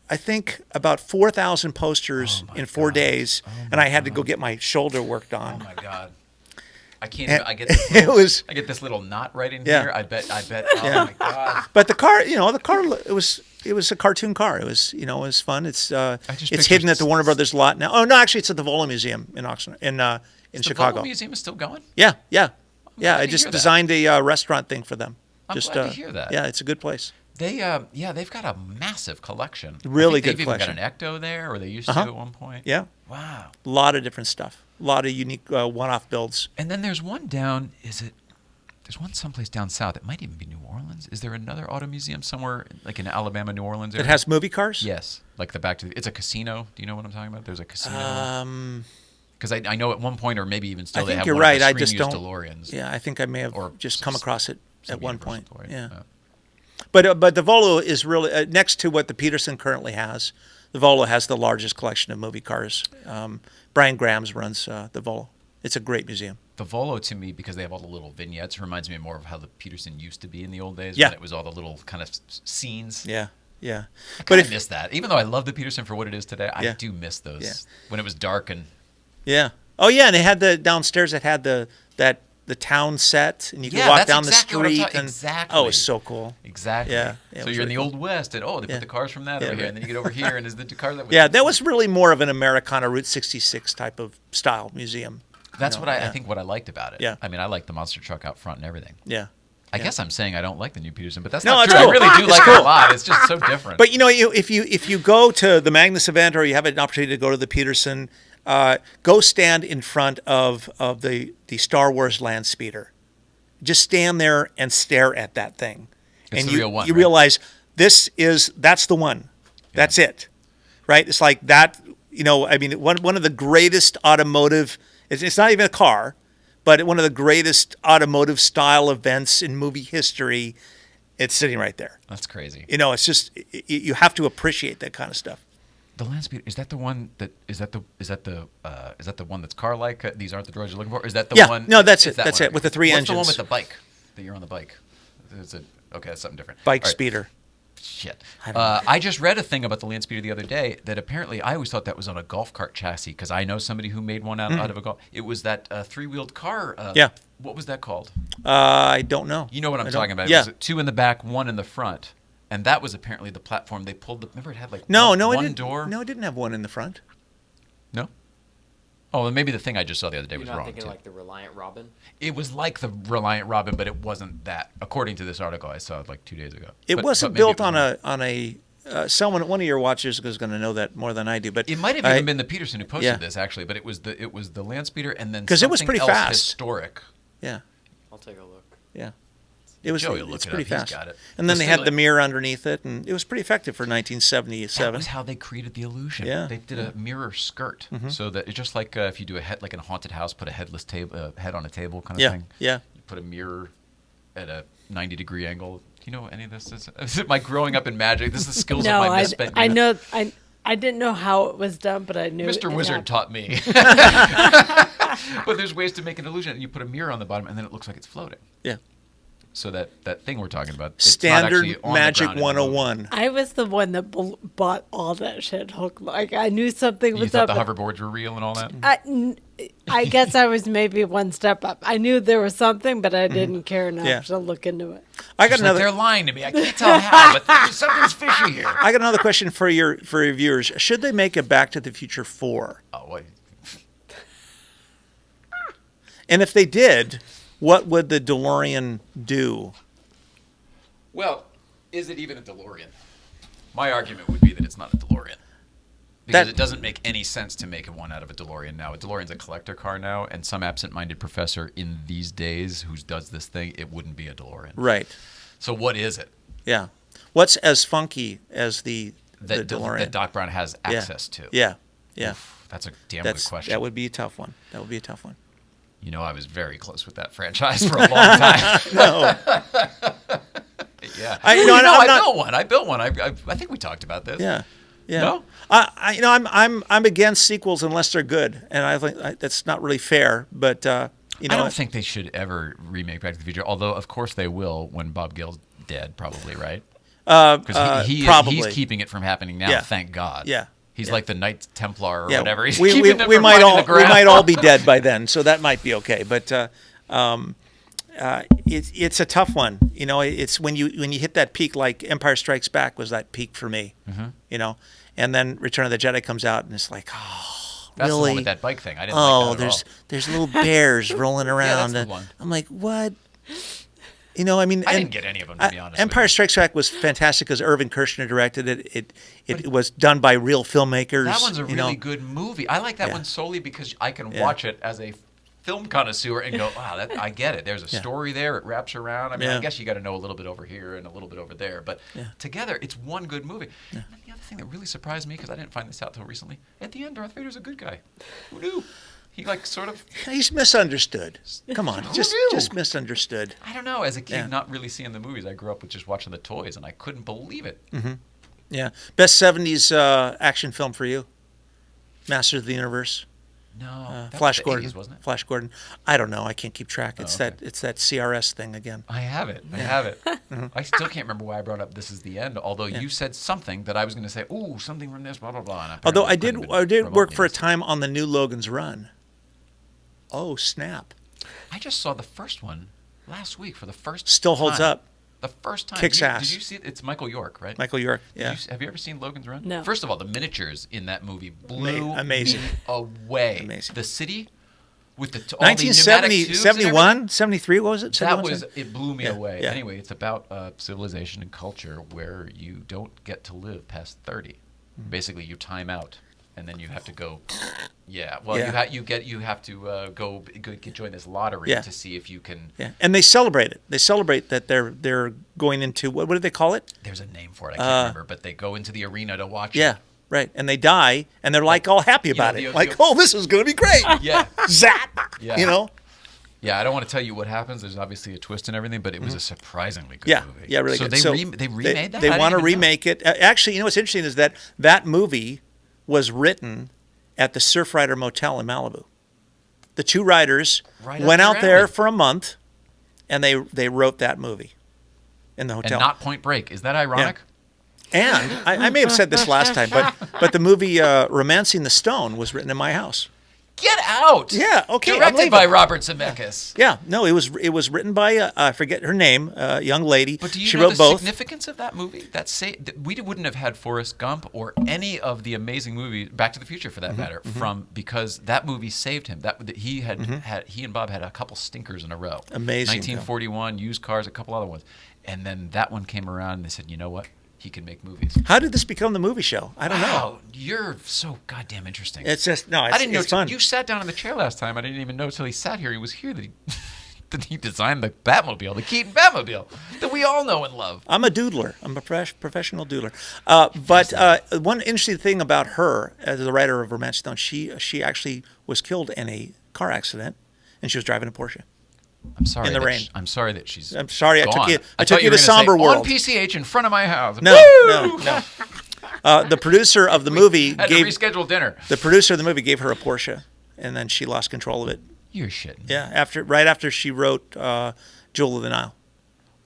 I think, about 4,000 posters in 4 days, and I had to go get my shoulder worked
Oh
on.
my god. I can't.
And
Even, I get. This
it
little,
was-
I get this little knot right in
Yeah.
here. I bet. Oh
Yeah.
my god.
But the car, it was a cartoon car. It was fun. It's
just
it's
picture
hidden at the Warner Brothers lot now. Oh no, actually, it's at the Volo Museum in Oxnard, in
The
Chicago.
Volvo Museum is still going.
Yeah.
glad
I
to
just
hear that.
designed a restaurant thing for them.
I'm
just
glad to hear that.
Yeah, it's a good place.
They've got a massive collection.
Really
I think
good
they've
collection.
even got an Ecto there, or they used to
Uh-huh.
at one point.
Yeah,
Wow.
a lot of different stuff. A lot of unique one-off builds.
And then there's one down. There's one someplace down south. It might even be New Orleans. Is there another auto museum somewhere, like in Alabama, New Orleans area?
It has movie cars.
Yes, like it's a casino. Do you know what I'm talking about? There's a casino.
Um,
Because I know at one point, or maybe even still,
I
they
think
have
you're
one
right.
of
I
the
just
screen-used
don't.
DeLoreans.
Yeah, I think I may have
Or
just come across it
some
at one
Universal
point.
DeLorean.
Yeah. But the Volo is really next to what the Peterson currently has. The Volo has the largest collection of movie cars. Brian Grams runs the Volo. It's a great museum.
the Volo to me, because they have all the little vignettes, reminds me more of how the Peterson used to be in the old days.
Yeah.
When it was all the little kind of scenes.
Yeah. Yeah.
I
But
kind
if
of miss that. Even though I love the Peterson for what it is today, I
Yeah.
do miss those
Yeah.
when it was dark and
Yeah. Oh yeah, and they had the downstairs that had the town set, and you could
Yeah,
walk
that's
down
exactly what
the
I'm
street.
talking-
And
exactly.
oh, it's so cool.
exactly.
Yeah, it
so
was
you're in
really
the
cool.
Old West, and they
Yeah.
put the cars from that
Yeah,
over here,
right.
and then you get over here, and is the car that was
Yeah, that was really more of an Americana Route 66 type of style museum.
That's
know,
what I
yeah.
think. What I liked about it.
Yeah.
I mean, I like the monster truck out front and everything.
Yeah.
I guess I'm saying I don't like the new Peterson, but that's
No,
not
it's
true.
cool.
I really do
It's
like
cool.
it a lot. It's just so different.
But if you go to the Magnus event, or you have an opportunity to go to the Peterson, go stand in front of the Star Wars land speeder. Just stand there and stare at that thing,
It's
and
the real one,
you
right?
realize that's the one. That's it, right? It's like that. I mean, one of the greatest automotive. It's not even a car, but one of the greatest automotive style events in movie history. It's sitting right there.
That's crazy.
It's just you have to appreciate that kind of stuff.
The land speeder, is that the one that is that the one that's car like? These aren't the droids you're looking for. Or is that the
Yeah,
one?
no, that's
it's
it.
that
That's
one.
it, with the three
What's the one
engines.
with the bike? That you're on the bike. Okay, that's something different.
Bike
All right.
speeder.
Shit.
I don't know.
I just read a thing about the land speeder the other day that apparently I always thought that was on a golf cart chassis, because I know somebody who made one out of a golf. It was that three-wheeled car.
Yeah.
What was that called?
I don't know.
You know what I'm
I don't-
talking about.
Yeah.
It was two in the back, one in the front. And that was apparently the platform they pulled. Remember, it had like
No,
one,
no, it
one
didn't.
door.
No, it didn't have one in the front.
No? Oh, then maybe the thing I just saw the other day
You're
was
not
wrong,
thinking
too.
like the Reliant Robin?
It was like the Reliant Robin, but it wasn't that, according to this article I saw like 2 days ago.
It
But
wasn't
maybe
built
it was
on a. Someone, one of your watchers is going to know that more than I do. But
It might have even been the Peterson who posted
yeah.
this, actually, but it was the land speeder and then
'Cause it was
something
pretty
else
fast.
historic.
Yeah,
I'll take a look.
yeah. It was.
Joey will look
It's
it
pretty
up. He's
fast.
got it.
And then
The
they had the
Stiglette.
mirror underneath it, and it was pretty effective for
That
1977.
was how they created the illusion.
Yeah,
They did a mirror skirt, so that it's just like if you do a head, like in a haunted house, put a headless table, head on a table kind of
Yeah,
thing.
yeah.
You put a mirror at a 90-degree angle. Do you know any of this? Is it my growing up in magic? This is the skills
No,
of my misspent
I
youth.
know. I didn't know how it was done, but I knew
Mr.
it
Wizard
happened.
taught me. But there's ways to make an illusion. You put a mirror on the bottom, and then it looks like it's floating.
Yeah.
So that thing we're talking about, it's not
Standard
actually on the
Magic
ground in the movie.
101.
I was the one that bought all that shit. Like I knew something
You
was
thought
up.
the hoverboards were real and all that?
I guess I was maybe one step up. I knew there was something, but I didn't care enough
Yeah.
to look into it.
I got
It's like
another.
they're lying to me. I can't tell how, but something's fishy here.
I got another question for your viewers. Should they make a Back to the Future 4?
Oh, wait.
And if they did, what would the DeLorean do?
Well, is it even a DeLorean? My argument would be that it's not a DeLorean. Because it doesn't make any sense to make one out of a DeLorean now. A DeLorean's a collector car now, and some absent-minded professor in these days who does this thing, it wouldn't be a DeLorean.
Right.
So what is it
Yeah. What's as funky as the DeLorean?
that Doc Brown has access to?
Yeah. Yeah.
That's a damn good question.
That would be a tough one. That would be a tough one.
You know, I was very close with that franchise for a long time.
No.
Yeah.
I'm not-
I built one. I think we talked about this.
Yeah. Yeah.
No?
I'm against sequels unless they're good, and I think that's not really fair. But
I don't think they should ever remake Back to the Future. Although, of course, they will when Bob Gale's dead, probably, right? Because he's keeping it from happening now.
Yeah.
Thank God.
Yeah.
He's
Yeah.
like the Knight Templar or
yeah,
whatever. He's
we
keeping them from
might
finding
all
the ground.
we might all be dead by then, so that might be okay. But it's a tough one. You know, it's when you hit that peak, like Empire Strikes Back was that peak for me.
Mm-hmm.
You know, and then Return of the Jedi comes out, and it's like, oh,
That's the
really?
one with that bike thing. I didn't like that at all.
there's little bears rolling around.
the
and
one.
I'm like, what? You know, I mean,
I didn't get any of them, to be honest with
Empire
you.
Strikes Back was fantastic because Irvin Kershner directed it. It was done by real filmmakers.
That one's a
you
really
know.
good movie. I like that
Yeah.
one solely because I can
Yeah.
watch it as a film connoisseur and go, wow, I get it. There's a story there. It wraps around. I mean,
Yeah.
I guess you got to know a little bit over here and a little bit over there. But together, it's one good movie. And then the other thing that really surprised me, because I didn't find this out till recently, at the end, Darth Vader's a good guy. Who knew? He sort of,
He's misunderstood. Come on,
Who
just
knew?
misunderstood.
I don't know. As a kid,
Yeah.
not really seeing the movies, I grew up with just watching the toys, and I couldn't believe it.
Yeah, best '70s action film for you, Masters of the Universe.
No, that
Flash
was the
Gordon,
80s, wasn't it?
Flash Gordon. I don't know. I can't keep track. It's
okay.
that CRS thing again.
I have it. I have it. I still can't remember why I brought up This Is the End, although you said something that I was going to say, ooh, something from this, blah, blah, blah. And
Although I
apparently
did
couldn't
work
have
for a
been
time on the new Logan's Run. Oh, snap.
I just saw the first one last week for the first
Still holds
time.
up.
The first time.
Kicks ass.
Did you see it? It's Michael York, right?
Michael York, yeah.
Have you ever seen Logan's Run?
No.
First of all, the miniatures in that movie blew
Amazing.
me away.
Amazing.
The city with all the pneumatic
1970,
tubes
71, 73, what was it?
that
71,
was it blew me away.
yeah.
Anyway, it's about civilization and culture where you don't get to live past 30. Basically, you time out, and then you have to go. Yeah, well,
Yeah.
you have to go join this lottery
Yeah.
to see if you can.
Yeah, and they celebrate it. They celebrate that they're going into what do they call it?
There's a name for it. I can't remember, but they go into the arena to watch
Yeah,
it.
right. And they die, and they're like all happy about
the-
it. Like, oh, this is going to be great.
Yeah.
Zap.
Yeah.
You know.
Yeah, I don't want to tell you what happens. There's obviously a twist and everything, but it was a surprisingly good
Yeah,
movie.
yeah, really
so
good.
They remade that?
They
I
want to
didn't even know.
remake it. Actually, you know what's interesting is that movie was written at the Surfrider Motel in Malibu. The two writers
Right
went
up
out
your
there
alley.
for a month, and they wrote that movie in the
And
hotel.
not Point Break. Is that ironic?
And I may have said this last time, but the movie Romancing the Stone was written in my house.
Get out!
Yeah, okay, I'm
Directed
leaving.
by Robert Zemeckis.
Yeah, no, it was written by I forget her name, a young lady.
But do you
she
know
wrote
the
both.
significance of that movie? We wouldn't have had Forrest Gump or any of the amazing movies, Back to the Future for that matter, because that movie saved him. He and Bob had a couple stinkers in a row.
Amazing,
1941, Used Cars, a couple other ones, and then that one came around and they said, you know what? He can make movies.
How did this become the movie show? I don't know.
Wow, you're so goddamn interesting.
It's just no. It's,
I didn't know
it's fun.
you sat down in the chair last time. I didn't even know until he sat here. He was here that he that he designed the Batmobile, the Keaton Batmobile that we all know and love.
I'm a doodler. I'm a professional doodler. But one interesting thing about her, as the writer of Romance Stone, she actually was killed in a car accident, and she was driving a Porsche.
I'm sorry.
In the
that
rain.
I'm sorry that she's.
I'm sorry I
gone.
took you. I
thought
took you
were
to
gonna
somber
say,
world.
On PCH in front of my house.
No,
Woo!
no. The producer of the movie
Had to reschedule dinner.
the producer of the movie gave her a Porsche, and then she lost control of it.
You're shitting.
Yeah, right after she wrote Jewel of the Nile.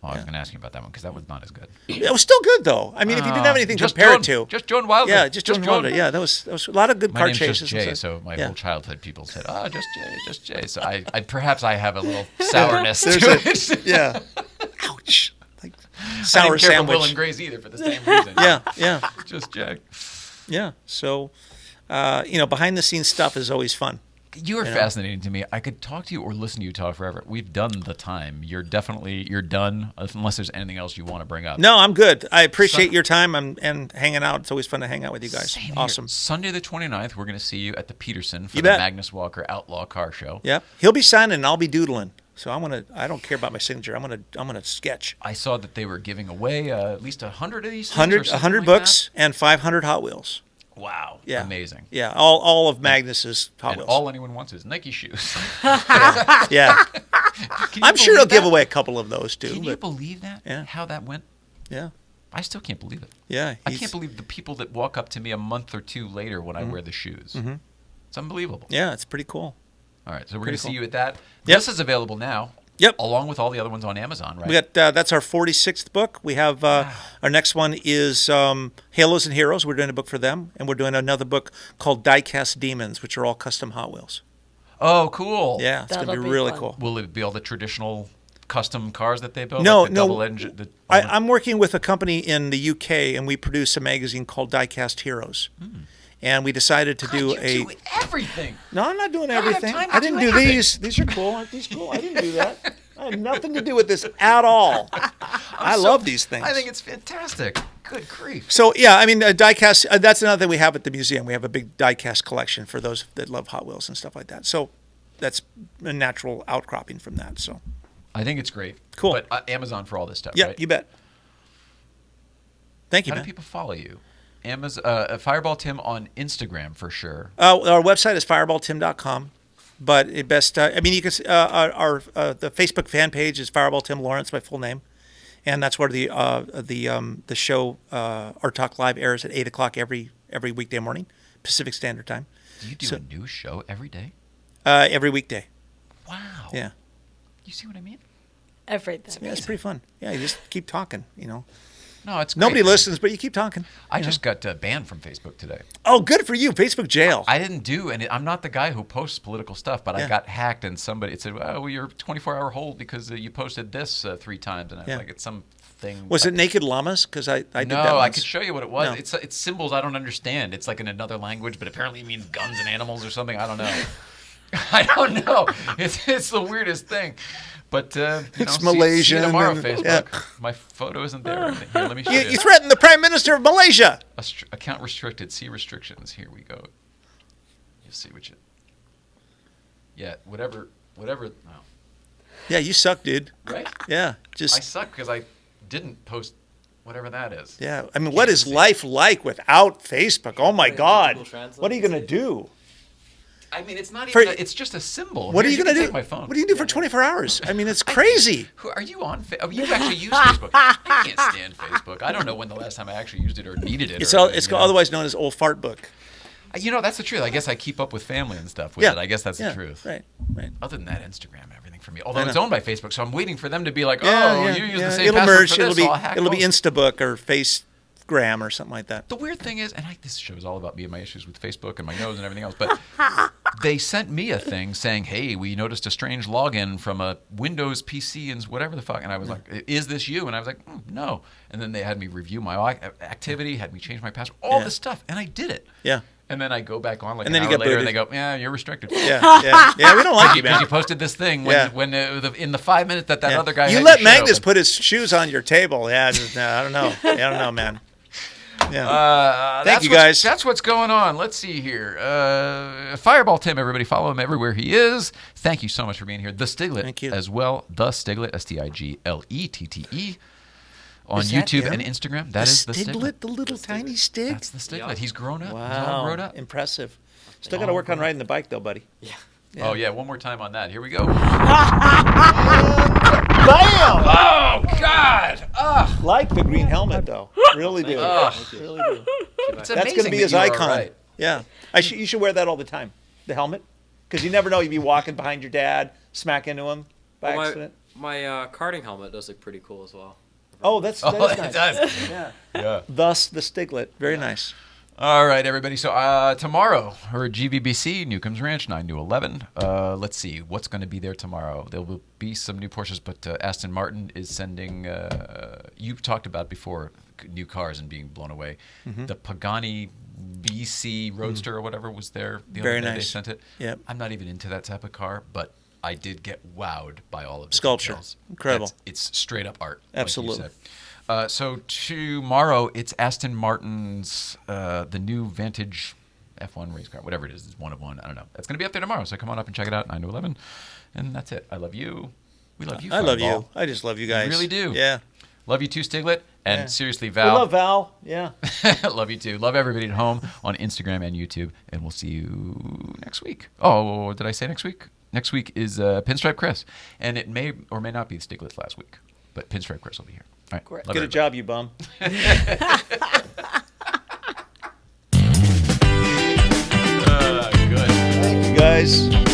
Oh, I was going to ask you about that one because that was not as good.
It was still good though. I mean, if you didn't have anything to compare it to,
Just Joan Wilder.
yeah, just Joan Wilder. Yeah, that was a lot of good
My
car
name's
chases.
just
and
Jay,
stuff.
so my
Yeah.
whole childhood people said, "Oh, just Jay." So I perhaps I have a little sourness
There's
to it.
Yeah. Ouch. Like
I
sour
didn't care for
sandwich.
Will and Grace either for the same reason.
Yeah.
Just Jack.
Yeah. So, behind the scenes stuff is always fun.
You are fascinating to me. I could talk to you or listen to you talk forever. We've done the time. You're done unless there's anything else you want to bring up.
No, I'm good. I appreciate your time and hanging out. It's always fun to hang out with you guys.
Same here.
Awesome.
Sunday the 29th, we're going to see you at the Peterson for
You
the
bet.
Magnus Walker Outlaw Car Show.
Yep. He'll be signing and I'll be doodling. So I don't care about my signature. I'm gonna sketch.
I saw that they were giving away at least 100 of these things.
100
like
books and 500 Hot Wheels.
that. Wow.
Yeah.
Amazing.
Yeah. All of Magnus's Hot
And
Wheels.
all anyone wants is Nike shoes.
Yeah.
Can you
I'm sure
believe
he'll give
that?
away a couple of those too.
Can you
But
believe that?
Yeah.
How that went?
yeah.
I still can't believe it.
Yeah.
I can't believe the people that walk up to me a month or two later when I wear the shoes. It's unbelievable.
Yeah, it's pretty cool.
All right, so we're going
Pretty
to see
cool.
you at that.
Yep.
This is available now.
Yep.
Along with all the other ones on Amazon, right?
We got that's our 46th book. We have our next one is Halos and Heroes. We're doing a book for them, and we're doing another book called Diecast Demons, which are all custom Hot Wheels.
Oh, cool.
Yeah, it's gonna
That'll
be
be
really
fun.
cool.
Will it be all the traditional custom cars that they build?
No,
like the
no.
double engine.
I'm working with a company in the UK, and we produce a magazine called Diecast Heroes. And we decided to do
you do everything.
No, I'm not doing
don't have
everything.
time to
I didn't
do
do
everything.
these. These are cool. Aren't these cool? I didn't do that. I had nothing to do with this at all. I love these things.
I think it's fantastic. Good grief.
So yeah, I mean, diecast. That's another thing we have at the museum. We have a big diecast collection for those that love Hot Wheels and stuff like that. So that's a natural outcropping from that. So
I think it's great.
Cool.
But Amazon for all this stuff,
yeah,
right?
you bet. Thank you,
How
man.
do people follow you? Amazon, Fireball Tim on Instagram for sure.
Our website is fireballtim.com. But it best, I mean, you can the Facebook fan page is Fireball Tim Lawrence, my full name, and that's where the show Art Talk Live airs at 8:00 every weekday morning. Pacific Standard Time.
Do you do a new show every day?
Every weekday.
Wow.
Yeah.
You see what I mean?
Everything.
Yeah, it's pretty fun. Yeah, you just keep talking,
No, it's great.
Nobody listens, but you keep talking.
I just got banned from Facebook today.
Oh, good for you. Facebook jail.
I didn't do, and I'm not the guy who posts political stuff, but
Yeah.
I got hacked, and somebody said, "Oh, you're 24-hour hold because you posted this 3 times," and I was
Yeah.
like, "It's something."
Was it naked llamas? Because I did that
No, I
once.
could show you what it was.
No.
It's symbols I don't understand. It's like in another language, but apparently it means guns and animals or something. I don't know. I don't know. It's the weirdest thing. But
It's
see
Malaysian
you tomorrow,
and-
Facebook.
yeah.
My photo isn't there. Here, let me show
You threatened the Prime Minister of Malaysia.
Account restricted. See restrictions. Here we go. You'll see what you. Yeah, whatever. No.
Yeah, you suck, dude.
Right?
Yeah,
I
just
suck because I didn't post whatever that is.
yeah. I mean, what is life like without Facebook? Oh my God!
Google Translate.
What are you gonna do?
I mean, it's not
For-
even. It's just a symbol.
What are
Here,
you gonna
can
do?
Take my phone.
What do you do for 24 hours? I mean, it's crazy.
Who are you on? You actually use Facebook. I can't stand Facebook. I don't know when the last time I actually used it or needed it.
It's
or
all.
anything,
It's
you know?
otherwise known as old fart book.
That's the truth. I guess I keep up with family and stuff with
Yeah.
it. I guess that's
Yeah,
the truth.
Right.
Other than that, Instagram, everything for me. Although
I
it's
know.
owned by Facebook, so I'm waiting for them to be like, "Oh,
Yeah,
you use
yeah.
the same
It'll
password
merge.
for this, so I'll hack
It'll be
both."
Instabook or Facegram or something like that.
The weird thing is, and this show is all about me and my issues with Facebook and my nose and everything else, but they sent me a thing saying, "Hey, we noticed a strange login from a Windows PC and whatever the fuck," and I was like, "Is this you?" And I was like, "No." And then they had me review my activity, had me change my password, all this stuff, and I did it.
Yeah.
And then I go back on like
And
an
then you
hour
got
later,
booted.
and they go, "Yeah, you're restricted."
Yeah. We don't like you,
Because
man.
you posted this thing
Yeah.
when in the 5 minutes that
Yeah.
other guy
You
had
let
your shit
Magnus
open.
put his shoes on your table. Yeah, I don't know. I don't know, man. Yeah. Thank you, guys.
That's what's going on. Let's see here. Fireball Tim, everybody, follow him everywhere he is. Thank you so much for being here. The Stiglette
Thank you.
as well. The Stiglette, Stiglette. On
Is that
YouTube
him?
and Instagram. That is the Stiglette.
the little tiny stick.
That's the Stiglette. He's grown up. He's all
Wow,
grown up.
impressive. Still got to work on riding the bike, though, buddy.
Oh, yeah. One more time on that. Here we go.
Bam!
Oh, God. Ugh.
Like the green helmet, though. Really do.
Ugh.
Really do.
It's
That's going to
amazing
be
that
his
you are
icon.
right.
Yeah. You should wear that all the time. The helmet. Because you never know. You'd be walking behind your dad, smack into him by accident.
My karting helmet does look pretty cool as well.
Oh, that is
Oh,
nice.
it does.
Yeah.
Yeah.
Thus, the Stiglette. Very nice.
All right, everybody. So tomorrow, we're at GVBC, Newcomb's Ranch, 9 to 11. Let's see what's going to be there tomorrow. There will be some new Porsches, but Aston Martin is sending. You talked about before new cars and being blown away.
Mm-hmm.
The Pagani BC Roadster or whatever was there the
Very
other day.
nice.
They sent it.
Yep.
I'm not even into that type of car, but I did get wowed by all of the
Sculpture.
details.
Incredible.
It's straight up art.
Absolutely.
Like you said. So tomorrow it's Aston Martin's the new Vantage F1 race car, whatever it is. It's one of one. I don't know. It's going to be up there tomorrow. So come on up and check it out, 9 to 11. And that's it. I love you. We love you.
I love
Fireball.
you. I just love you guys.
You really do.
Yeah.
Love you too, Stiglette. And
Yeah.
seriously,
We
Val.
love Val. Yeah.
Love you too. Love everybody at home on Instagram and YouTube. And we'll see you next week. Oh, did I say next week? Next week is Pinstripe Chris. And it may or may not be Stiglette's last week. But Pinstripe Chris will be here. All right.
Great.
Love
Get a
everybody.
job, you bum.
Good.
Thank you, guys.